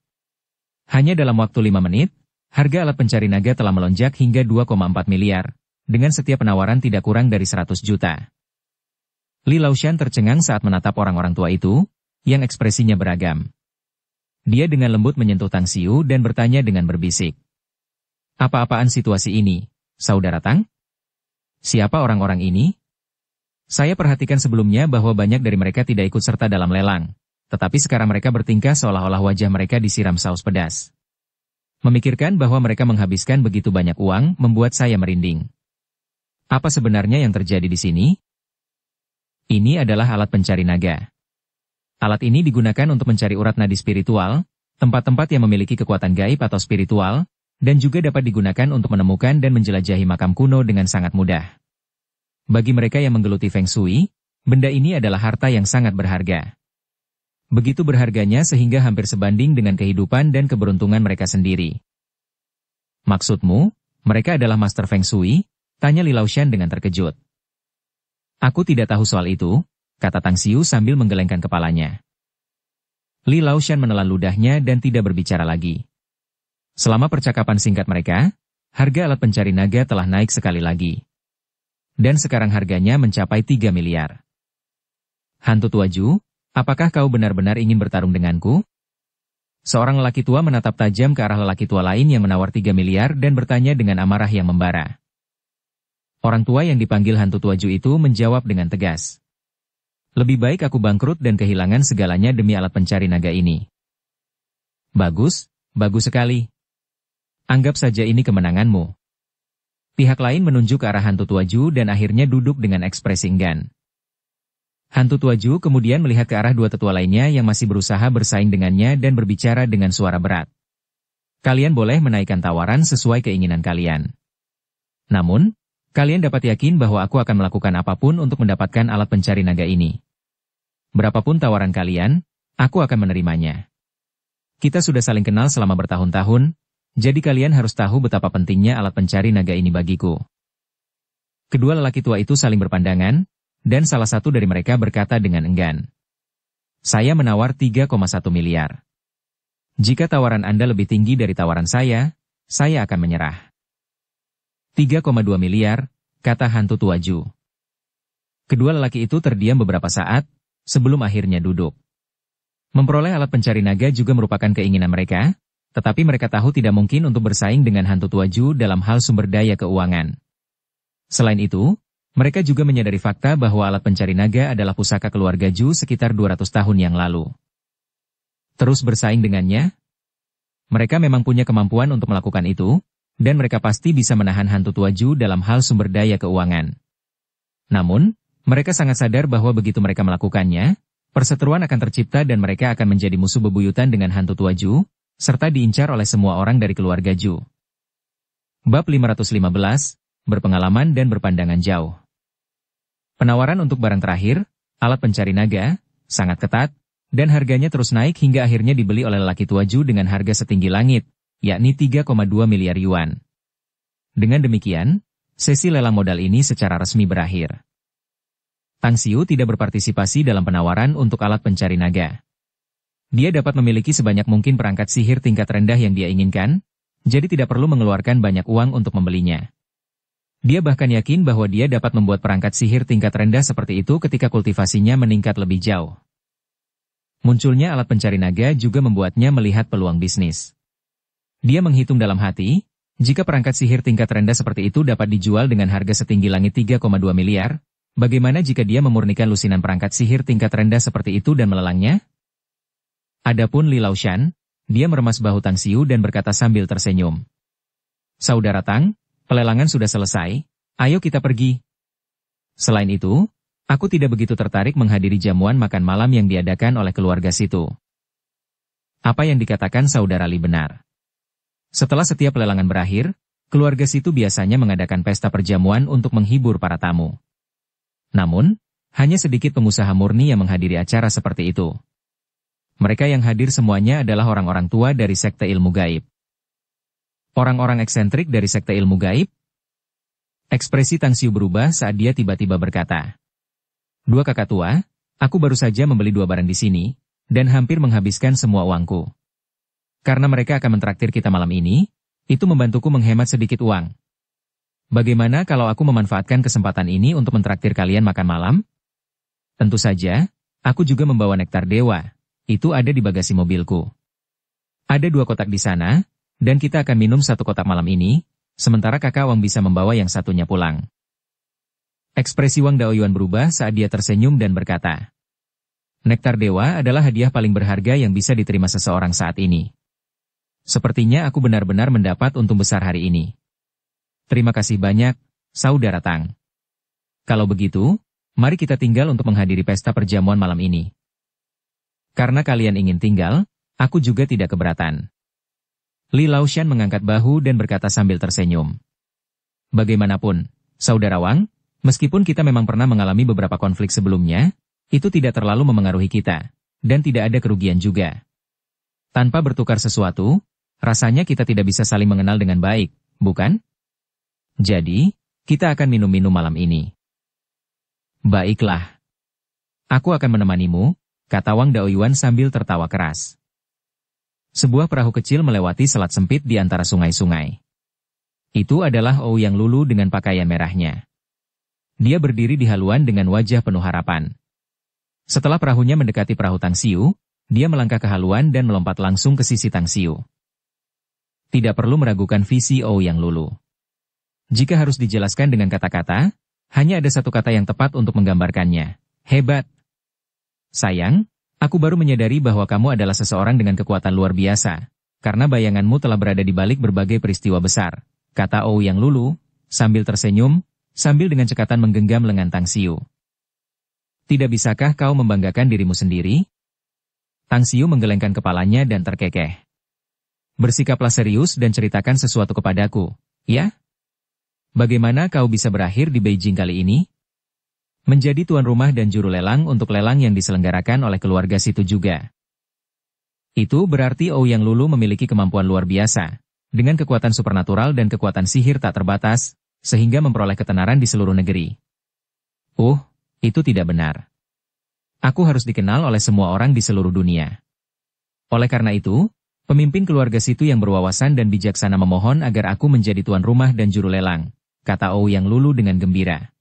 Hanya dalam waktu 5 menit, harga alat pencari naga telah melonjak hingga 2,4 miliar, dengan setiap penawaran tidak kurang dari 100 juta. Li Laoshan tercengang saat menatap orang-orang tua itu, yang ekspresinya beragam. Dia dengan lembut menyentuh Tang Xiu dan bertanya dengan berbisik. Apa-apaan situasi ini, Saudara Tang? Siapa orang-orang ini? Saya perhatikan sebelumnya bahwa banyak dari mereka tidak ikut serta dalam lelang, tetapi sekarang mereka bertingkah seolah-olah wajah mereka disiram saus pedas. Memikirkan bahwa mereka menghabiskan begitu banyak uang membuat saya merinding. Apa sebenarnya yang terjadi di sini? Ini adalah alat pencari naga. Alat ini digunakan untuk mencari urat nadi spiritual, tempat-tempat yang memiliki kekuatan gaib atau spiritual, dan juga dapat digunakan untuk menemukan dan menjelajahi makam kuno dengan sangat mudah. Bagi mereka yang menggeluti Feng Shui, benda ini adalah harta yang sangat berharga. Begitu berharganya sehingga hampir sebanding dengan kehidupan dan keberuntungan mereka sendiri. Maksudmu, mereka adalah Master Feng Shui? Tanya Li Laoshan dengan terkejut. Aku tidak tahu soal itu, kata Tang Xiu sambil menggelengkan kepalanya. Li Laoshan menelan ludahnya dan tidak berbicara lagi. Selama percakapan singkat mereka, harga alat pencari naga telah naik sekali lagi. Dan sekarang harganya mencapai 3 miliar. Hantu Tuaju, apakah kau benar-benar ingin bertarung denganku? Seorang lelaki tua menatap tajam ke arah lelaki tua lain yang menawar 3 miliar dan bertanya dengan amarah yang membara. Orang tua yang dipanggil hantu Tuaju itu menjawab dengan tegas. Lebih baik aku bangkrut dan kehilangan segalanya demi alat pencari naga ini. Bagus, bagus sekali. Anggap saja ini kemenanganmu. Pihak lain menunjuk ke arah hantu Tuaju dan akhirnya duduk dengan ekspresi enggan. Hantu Tuaju kemudian melihat ke arah dua tetua lainnya yang masih berusaha bersaing dengannya dan berbicara dengan suara berat. Kalian boleh menaikkan tawaran sesuai keinginan kalian. Namun, kalian dapat yakin bahwa aku akan melakukan apapun untuk mendapatkan alat pencari naga ini. Berapapun tawaran kalian, aku akan menerimanya. Kita sudah saling kenal selama bertahun-tahun, jadi kalian harus tahu betapa pentingnya alat pencari naga ini bagiku. Kedua lelaki tua itu saling berpandangan, dan salah satu dari mereka berkata dengan enggan. Saya menawar 3,1 miliar. Jika tawaran Anda lebih tinggi dari tawaran saya akan menyerah. 3,2 miliar, kata hantu Tuaju. Kedua lelaki itu terdiam beberapa saat, sebelum akhirnya duduk. Memperoleh alat pencari naga juga merupakan keinginan mereka, tetapi mereka tahu tidak mungkin untuk bersaing dengan hantu Tuaju dalam hal sumber daya keuangan. Selain itu, mereka juga menyadari fakta bahwa alat pencari naga adalah pusaka keluarga Ju sekitar 200 tahun yang lalu. Terus bersaing dengannya? Mereka memang punya kemampuan untuk melakukan itu, dan mereka pasti bisa menahan hantu Tuaju dalam hal sumber daya keuangan. Namun, mereka sangat sadar bahwa begitu mereka melakukannya, perseteruan akan tercipta dan mereka akan menjadi musuh bebuyutan dengan hantu Tuaju, serta diincar oleh semua orang dari keluarga Ju. Bab 515, Berpengalaman dan berpandangan jauh. Penawaran untuk barang terakhir, alat pencari naga, sangat ketat, dan harganya terus naik hingga akhirnya dibeli oleh lelaki Tuaju dengan harga setinggi langit, yakni 3,2 miliar yuan. Dengan demikian, sesi lelang modal ini secara resmi berakhir. Tang Xiu tidak berpartisipasi dalam penawaran untuk alat pencari naga. Dia dapat memiliki sebanyak mungkin perangkat sihir tingkat rendah yang dia inginkan, jadi tidak perlu mengeluarkan banyak uang untuk membelinya. Dia bahkan yakin bahwa dia dapat membuat perangkat sihir tingkat rendah seperti itu ketika kultivasinya meningkat lebih jauh. Munculnya alat pencari naga juga membuatnya melihat peluang bisnis. Dia menghitung dalam hati, jika perangkat sihir tingkat rendah seperti itu dapat dijual dengan harga setinggi langit 3,2 miliar, bagaimana jika dia memurnikan lusinan perangkat sihir tingkat rendah seperti itu dan melelangnya? Adapun Li Laoshan, dia meremas bahu Tang Xiu dan berkata sambil tersenyum. Saudara Tang, pelelangan sudah selesai, ayo kita pergi. Selain itu, aku tidak begitu tertarik menghadiri jamuan makan malam yang diadakan oleh keluarga situ. Apa yang dikatakan Saudara Li benar. Setelah setiap pelelangan berakhir, keluarga situ biasanya mengadakan pesta perjamuan untuk menghibur para tamu. Namun, hanya sedikit pengusaha murni yang menghadiri acara seperti itu. Mereka yang hadir semuanya adalah orang-orang tua dari sekte ilmu gaib. Orang-orang eksentrik dari sekte ilmu gaib? Ekspresi Tang Xiu berubah saat dia tiba-tiba berkata, "Dua kakak tua, aku baru saja membeli 2 barang di sini, dan hampir menghabiskan semua uangku. Karena mereka akan mentraktir kita malam ini, itu membantuku menghemat sedikit uang. Bagaimana kalau aku memanfaatkan kesempatan ini untuk mentraktir kalian makan malam? Tentu saja, aku juga membawa nektar dewa. Itu ada di bagasi mobilku. Ada 2 kotak di sana, dan kita akan minum 1 kotak malam ini, sementara kakak Wang bisa membawa yang satunya pulang. Ekspresi Wang Daoyuan berubah saat dia tersenyum dan berkata, nektar dewa adalah hadiah paling berharga yang bisa diterima seseorang saat ini. Sepertinya aku benar-benar mendapat untung besar hari ini. Terima kasih banyak, Saudara Tang. Kalau begitu, mari kita tinggal untuk menghadiri pesta perjamuan malam ini. Karena kalian ingin tinggal, aku juga tidak keberatan. Li Laoshan mengangkat bahu dan berkata sambil tersenyum. Bagaimanapun, Saudara Wang, meskipun kita memang pernah mengalami beberapa konflik sebelumnya, itu tidak terlalu memengaruhi kita, dan tidak ada kerugian juga. Tanpa bertukar sesuatu, rasanya kita tidak bisa saling mengenal dengan baik, bukan? Jadi, kita akan minum-minum malam ini. Baiklah. Aku akan menemanimu, kata Wang Daoyuan sambil tertawa keras. Sebuah perahu kecil melewati selat sempit di antara sungai-sungai. Itu adalah Ouyang Lulu dengan pakaian merahnya. Dia berdiri di haluan dengan wajah penuh harapan. Setelah perahunya mendekati perahu Tang Xiu, dia melangkah ke haluan dan melompat langsung ke sisi Tang Xiu. Tidak perlu meragukan visi Ouyang Lulu. Jika harus dijelaskan dengan kata-kata, hanya ada 1 kata yang tepat untuk menggambarkannya. Hebat. Sayang, aku baru menyadari bahwa kamu adalah seseorang dengan kekuatan luar biasa, karena bayanganmu telah berada di balik berbagai peristiwa besar, kata Ouyang Lulu, sambil tersenyum, sambil dengan cekatan menggenggam lengan Tang Xiu. Tidak bisakah kau membanggakan dirimu sendiri? Tang Xiu menggelengkan kepalanya dan terkekeh. Bersikaplah serius dan ceritakan sesuatu kepadaku, ya? Bagaimana kau bisa berakhir di Beijing kali ini? Menjadi tuan rumah dan juru lelang untuk lelang yang diselenggarakan oleh keluarga situ juga. Itu berarti Ouyang Lulu memiliki kemampuan luar biasa, dengan kekuatan supernatural dan kekuatan sihir tak terbatas, sehingga memperoleh ketenaran di seluruh negeri. Itu tidak benar. Aku harus dikenal oleh semua orang di seluruh dunia. Oleh karena itu, pemimpin keluarga situ yang berwawasan dan bijaksana memohon agar aku menjadi tuan rumah dan juru lelang, kata Ouyang Lulu dengan gembira.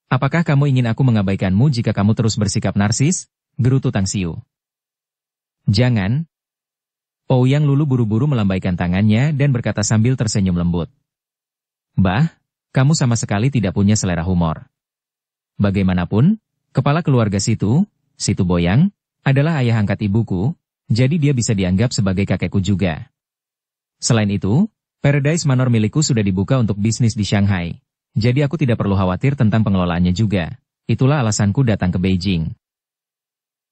Apakah kamu ingin aku mengabaikanmu jika kamu terus bersikap narsis? Gerutu Tang Xiu. Jangan. Ouyang Lulu buru-buru melambaikan tangannya dan berkata sambil tersenyum lembut. Bah, kamu sama sekali tidak punya selera humor. Bagaimanapun, kepala keluarga situ Boyang, adalah ayah angkat ibuku, jadi dia bisa dianggap sebagai kakekku juga. Selain itu, Paradise Manor milikku sudah dibuka untuk bisnis di Shanghai, jadi aku tidak perlu khawatir tentang pengelolaannya juga. Itulah alasanku datang ke Beijing.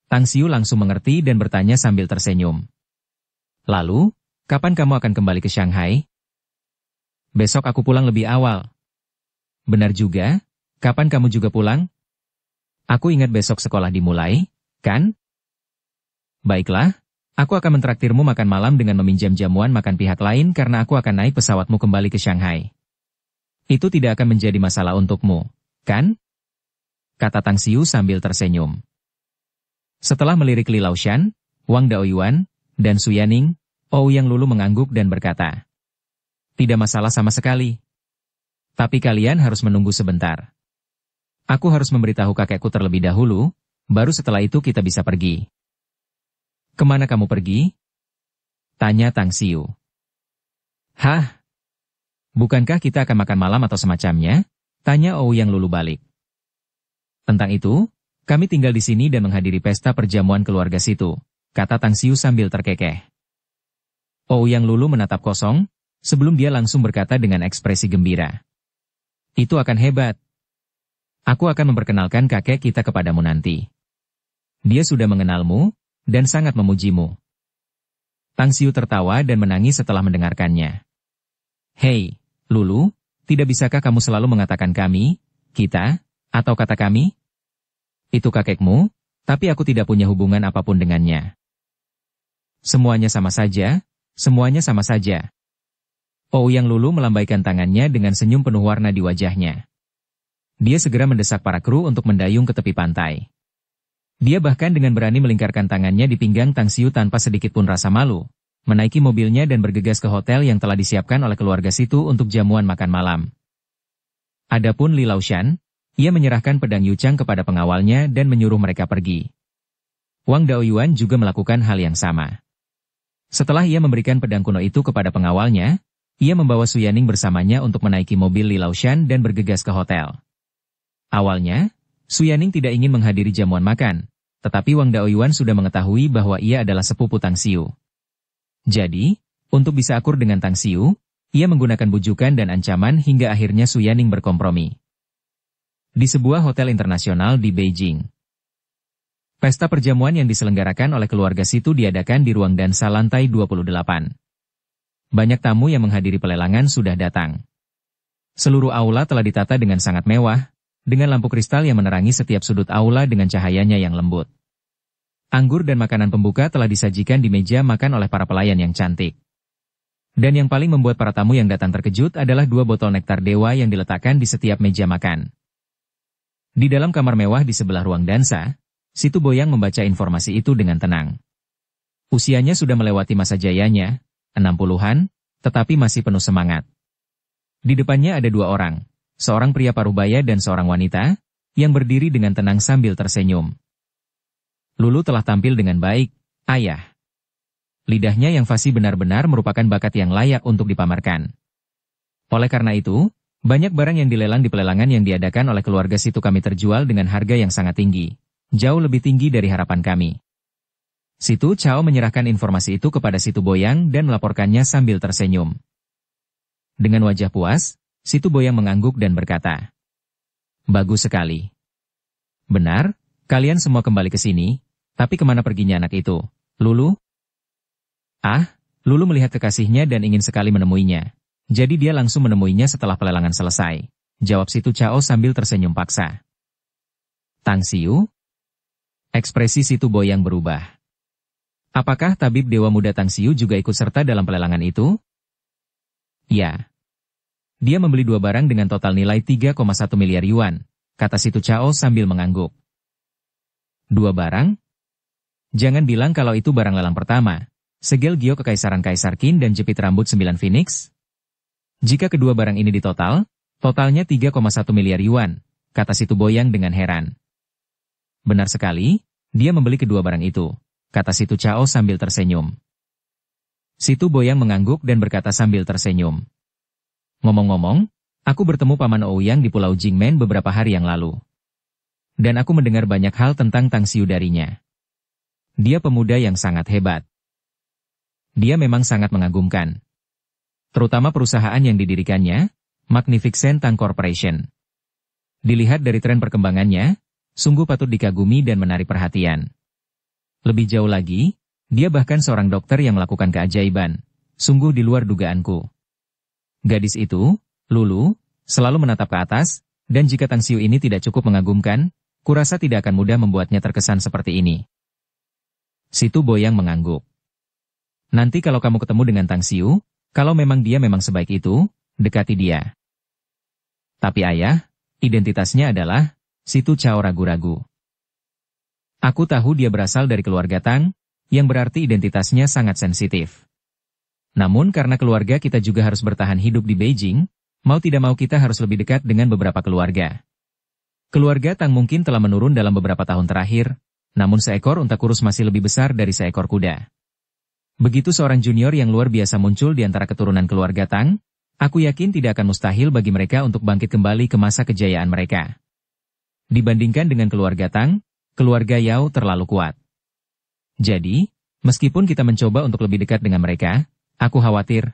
Tang Xiu langsung mengerti dan bertanya sambil tersenyum. Lalu, kapan kamu akan kembali ke Shanghai? Besok aku pulang lebih awal. Benar juga. Kapan kamu juga pulang? Aku ingat besok sekolah dimulai, kan? Baiklah, aku akan mentraktirmu makan malam dengan meminjam jamuan makan pihak lain karena aku akan naik pesawatmu kembali ke Shanghai. Itu tidak akan menjadi masalah untukmu, kan? Kata Tang Xiu sambil tersenyum. Setelah melirik Li Laoshan, Wang Daoyuan, dan Su Yaning, Ouyang Lulu mengangguk dan berkata, tidak masalah sama sekali. Tapi kalian harus menunggu sebentar. Aku harus memberitahu kakekku terlebih dahulu, baru setelah itu kita bisa pergi. Kemana kamu pergi? Tanya Tang Xiu. Hah? Bukankah kita akan makan malam atau semacamnya? Tanya Ouyang Lulu balik. Tentang itu, kami tinggal di sini dan menghadiri pesta perjamuan keluarga situ, kata Tang Xiu sambil terkekeh. Ouyang Lulu menatap kosong, sebelum dia langsung berkata dengan ekspresi gembira. Itu akan hebat. Aku akan memperkenalkan kakek kita kepadamu nanti. Dia sudah mengenalmu, dan sangat memujimu. Tang Xiu tertawa dan menangis setelah mendengarkannya. Hei, Lulu, tidak bisakah kamu selalu mengatakan kami, kita, atau kata kami? Itu kakekmu, tapi aku tidak punya hubungan apapun dengannya. Semuanya sama saja, semuanya sama saja. Ouyang Lulu melambaikan tangannya dengan senyum penuh warna di wajahnya. Dia segera mendesak para kru untuk mendayung ke tepi pantai. Dia bahkan dengan berani melingkarkan tangannya di pinggang Tang Xiu tanpa sedikit pun rasa malu, menaiki mobilnya dan bergegas ke hotel yang telah disiapkan oleh keluarga situ untuk jamuan makan malam. Adapun Li Laoshan, ia menyerahkan pedang Yuchang kepada pengawalnya dan menyuruh mereka pergi. Wang Daoyuan juga melakukan hal yang sama. Setelah ia memberikan pedang kuno itu kepada pengawalnya, ia membawa Su Yaning bersamanya untuk menaiki mobil Li Laoshan dan bergegas ke hotel. Awalnya, Su Yaning tidak ingin menghadiri jamuan makan, tetapi Wang Daoyuan sudah mengetahui bahwa ia adalah sepupu Tang Xiu. Jadi, untuk bisa akur dengan Tang Xiu, ia menggunakan bujukan dan ancaman hingga akhirnya Su Yaning berkompromi. Di sebuah hotel internasional di Beijing. Pesta perjamuan yang diselenggarakan oleh keluarga Situ diadakan di ruang dansa lantai 28. Banyak tamu yang menghadiri pelelangan sudah datang. Seluruh aula telah ditata dengan sangat mewah, dengan lampu kristal yang menerangi setiap sudut aula dengan cahayanya yang lembut. Anggur dan makanan pembuka telah disajikan di meja makan oleh para pelayan yang cantik. Dan yang paling membuat para tamu yang datang terkejut adalah 2 botol nektar dewa yang diletakkan di setiap meja makan. Di dalam kamar mewah di sebelah ruang dansa, Situ Boyang membaca informasi itu dengan tenang. Usianya sudah melewati masa jayanya, 60-an, tetapi masih penuh semangat. Di depannya ada 2 orang, seorang pria parubaya dan seorang wanita, yang berdiri dengan tenang sambil tersenyum. Lulu telah tampil dengan baik, ayah. Lidahnya yang fasih benar-benar merupakan bakat yang layak untuk dipamerkan. Oleh karena itu, banyak barang yang dilelang di pelelangan yang diadakan oleh keluarga Situ kami terjual dengan harga yang sangat tinggi, jauh lebih tinggi dari harapan kami. Situ Chao menyerahkan informasi itu kepada Situ Boyang dan melaporkannya sambil tersenyum. Dengan wajah puas, Situ Boyang mengangguk dan berkata, "Bagus sekali. Benar, kalian semua kembali ke sini, tapi kemana perginya anak itu, Lulu?" "Ah, Lulu melihat kekasihnya dan ingin sekali menemuinya. Jadi dia langsung menemuinya setelah pelelangan selesai," jawab Situ Chao sambil tersenyum paksa. "Tang Xiu?" Ekspresi Situ Boyang berubah. "Apakah tabib Dewa Muda Tang Xiu juga ikut serta dalam pelelangan itu?" "Ya. Dia membeli 2 barang dengan total nilai 3,1 miliar yuan," kata Situ Chao sambil mengangguk. "2 barang? Jangan bilang kalau itu barang lelang pertama, segel Gio Kekaisaran Kaisar Qin dan jepit rambut 9 Phoenix? Jika kedua barang ini ditotal, totalnya 3,1 miliar yuan, kata Situ Boyang dengan heran. "Benar sekali, dia membeli kedua barang itu," kata Situ Chao sambil tersenyum. Situ Boyang mengangguk dan berkata sambil tersenyum. "Ngomong-ngomong, aku bertemu Paman Ouyang di Pulau Jingmen beberapa hari yang lalu. Dan aku mendengar banyak hal tentang Tang Xiu darinya. Dia pemuda yang sangat hebat. Dia memang sangat mengagumkan. Terutama perusahaan yang didirikannya, Magnificent Tang Corporation. Dilihat dari tren perkembangannya, sungguh patut dikagumi dan menarik perhatian. Lebih jauh lagi, dia bahkan seorang dokter yang melakukan keajaiban, sungguh di luar dugaanku." Gadis itu, Lulu, selalu menatap ke atas, dan jika Tang Xiu ini tidak cukup mengagumkan, kurasa tidak akan mudah membuatnya terkesan seperti ini. Situ Boyang mengangguk. "Nanti kalau kamu ketemu dengan Tang Xiu, kalau memang dia memang sebaik itu, dekati dia." "Tapi ayah, identitasnya adalah..." Situ Chao ragu-ragu. "Aku tahu dia berasal dari keluarga Tang, yang berarti identitasnya sangat sensitif. Namun karena keluarga kita juga harus bertahan hidup di Beijing, mau tidak mau kita harus lebih dekat dengan beberapa keluarga. Keluarga Tang mungkin telah menurun dalam beberapa tahun terakhir, namun seekor unta kurus masih lebih besar dari seekor kuda. Begitu seorang junior yang luar biasa muncul di antara keturunan keluarga Tang, aku yakin tidak akan mustahil bagi mereka untuk bangkit kembali ke masa kejayaan mereka. Dibandingkan dengan keluarga Tang, keluarga Yao terlalu kuat. Jadi, meskipun kita mencoba untuk lebih dekat dengan mereka, aku khawatir."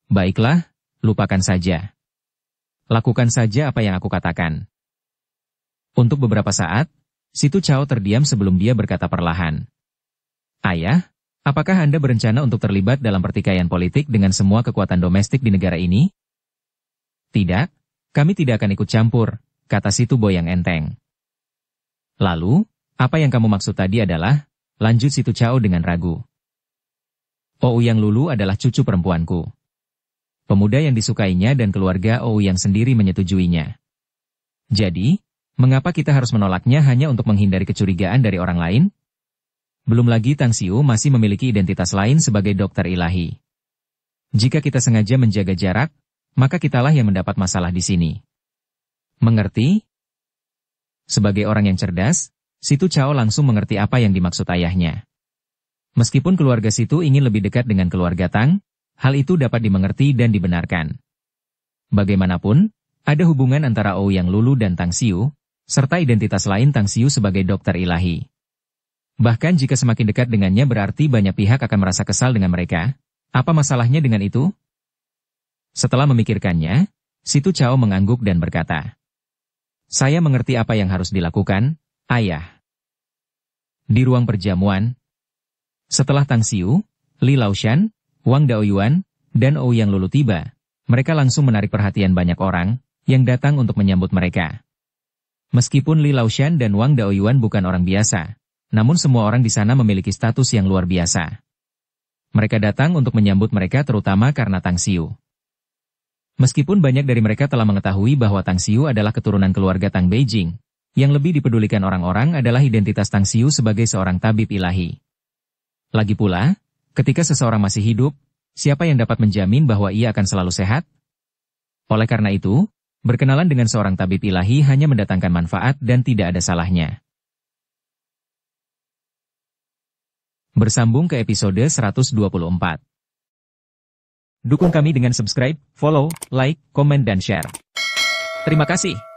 "Baiklah, lupakan saja. Lakukan saja apa yang aku katakan." Untuk beberapa saat, Situ Chao terdiam sebelum dia berkata perlahan. "Ayah, apakah Anda berencana untuk terlibat dalam pertikaian politik dengan semua kekuatan domestik di negara ini?" "Tidak, kami tidak akan ikut campur," kata Situ Boyang enteng. "Lalu, apa yang kamu maksud tadi adalah?" lanjut Situ Chao dengan ragu. "Ouyang Lulu adalah cucu perempuanku. Pemuda yang disukainya dan keluarga Ouyang sendiri menyetujuinya. Jadi, mengapa kita harus menolaknya hanya untuk menghindari kecurigaan dari orang lain? Belum lagi Tang Xiu masih memiliki identitas lain sebagai dokter ilahi. Jika kita sengaja menjaga jarak, maka kitalah yang mendapat masalah di sini." Mengerti? Sebagai orang yang cerdas, Situ Cao langsung mengerti apa yang dimaksud ayahnya. Meskipun keluarga Situ ingin lebih dekat dengan keluarga Tang, hal itu dapat dimengerti dan dibenarkan. Bagaimanapun, ada hubungan antara Ouyang Lulu dan Tang Xiu, serta identitas lain Tang Xiu sebagai dokter ilahi. Bahkan jika semakin dekat dengannya berarti banyak pihak akan merasa kesal dengan mereka. Apa masalahnya dengan itu? Setelah memikirkannya, Situ Cao mengangguk dan berkata, "Saya mengerti apa yang harus dilakukan, Ayah." Di ruang perjamuan, setelah Tang Xiu, Li Laoshan, Wang Daoyuan, dan Ouyang Lulu tiba, mereka langsung menarik perhatian banyak orang yang datang untuk menyambut mereka. Meskipun Li Laoshan dan Wang Daoyuan bukan orang biasa, namun semua orang di sana memiliki status yang luar biasa. Mereka datang untuk menyambut mereka terutama karena Tang Xiu. Meskipun banyak dari mereka telah mengetahui bahwa Tang Xiu adalah keturunan keluarga Tang Beijing, yang lebih dipedulikan orang-orang adalah identitas Tang Xiu sebagai seorang tabib ilahi. Lagi pula, ketika seseorang masih hidup, siapa yang dapat menjamin bahwa ia akan selalu sehat? Oleh karena itu, berkenalan dengan seorang tabib ilahi hanya mendatangkan manfaat dan tidak ada salahnya. Bersambung ke episode 124. Dukung kami dengan subscribe, follow, like, komen dan share. Terima kasih.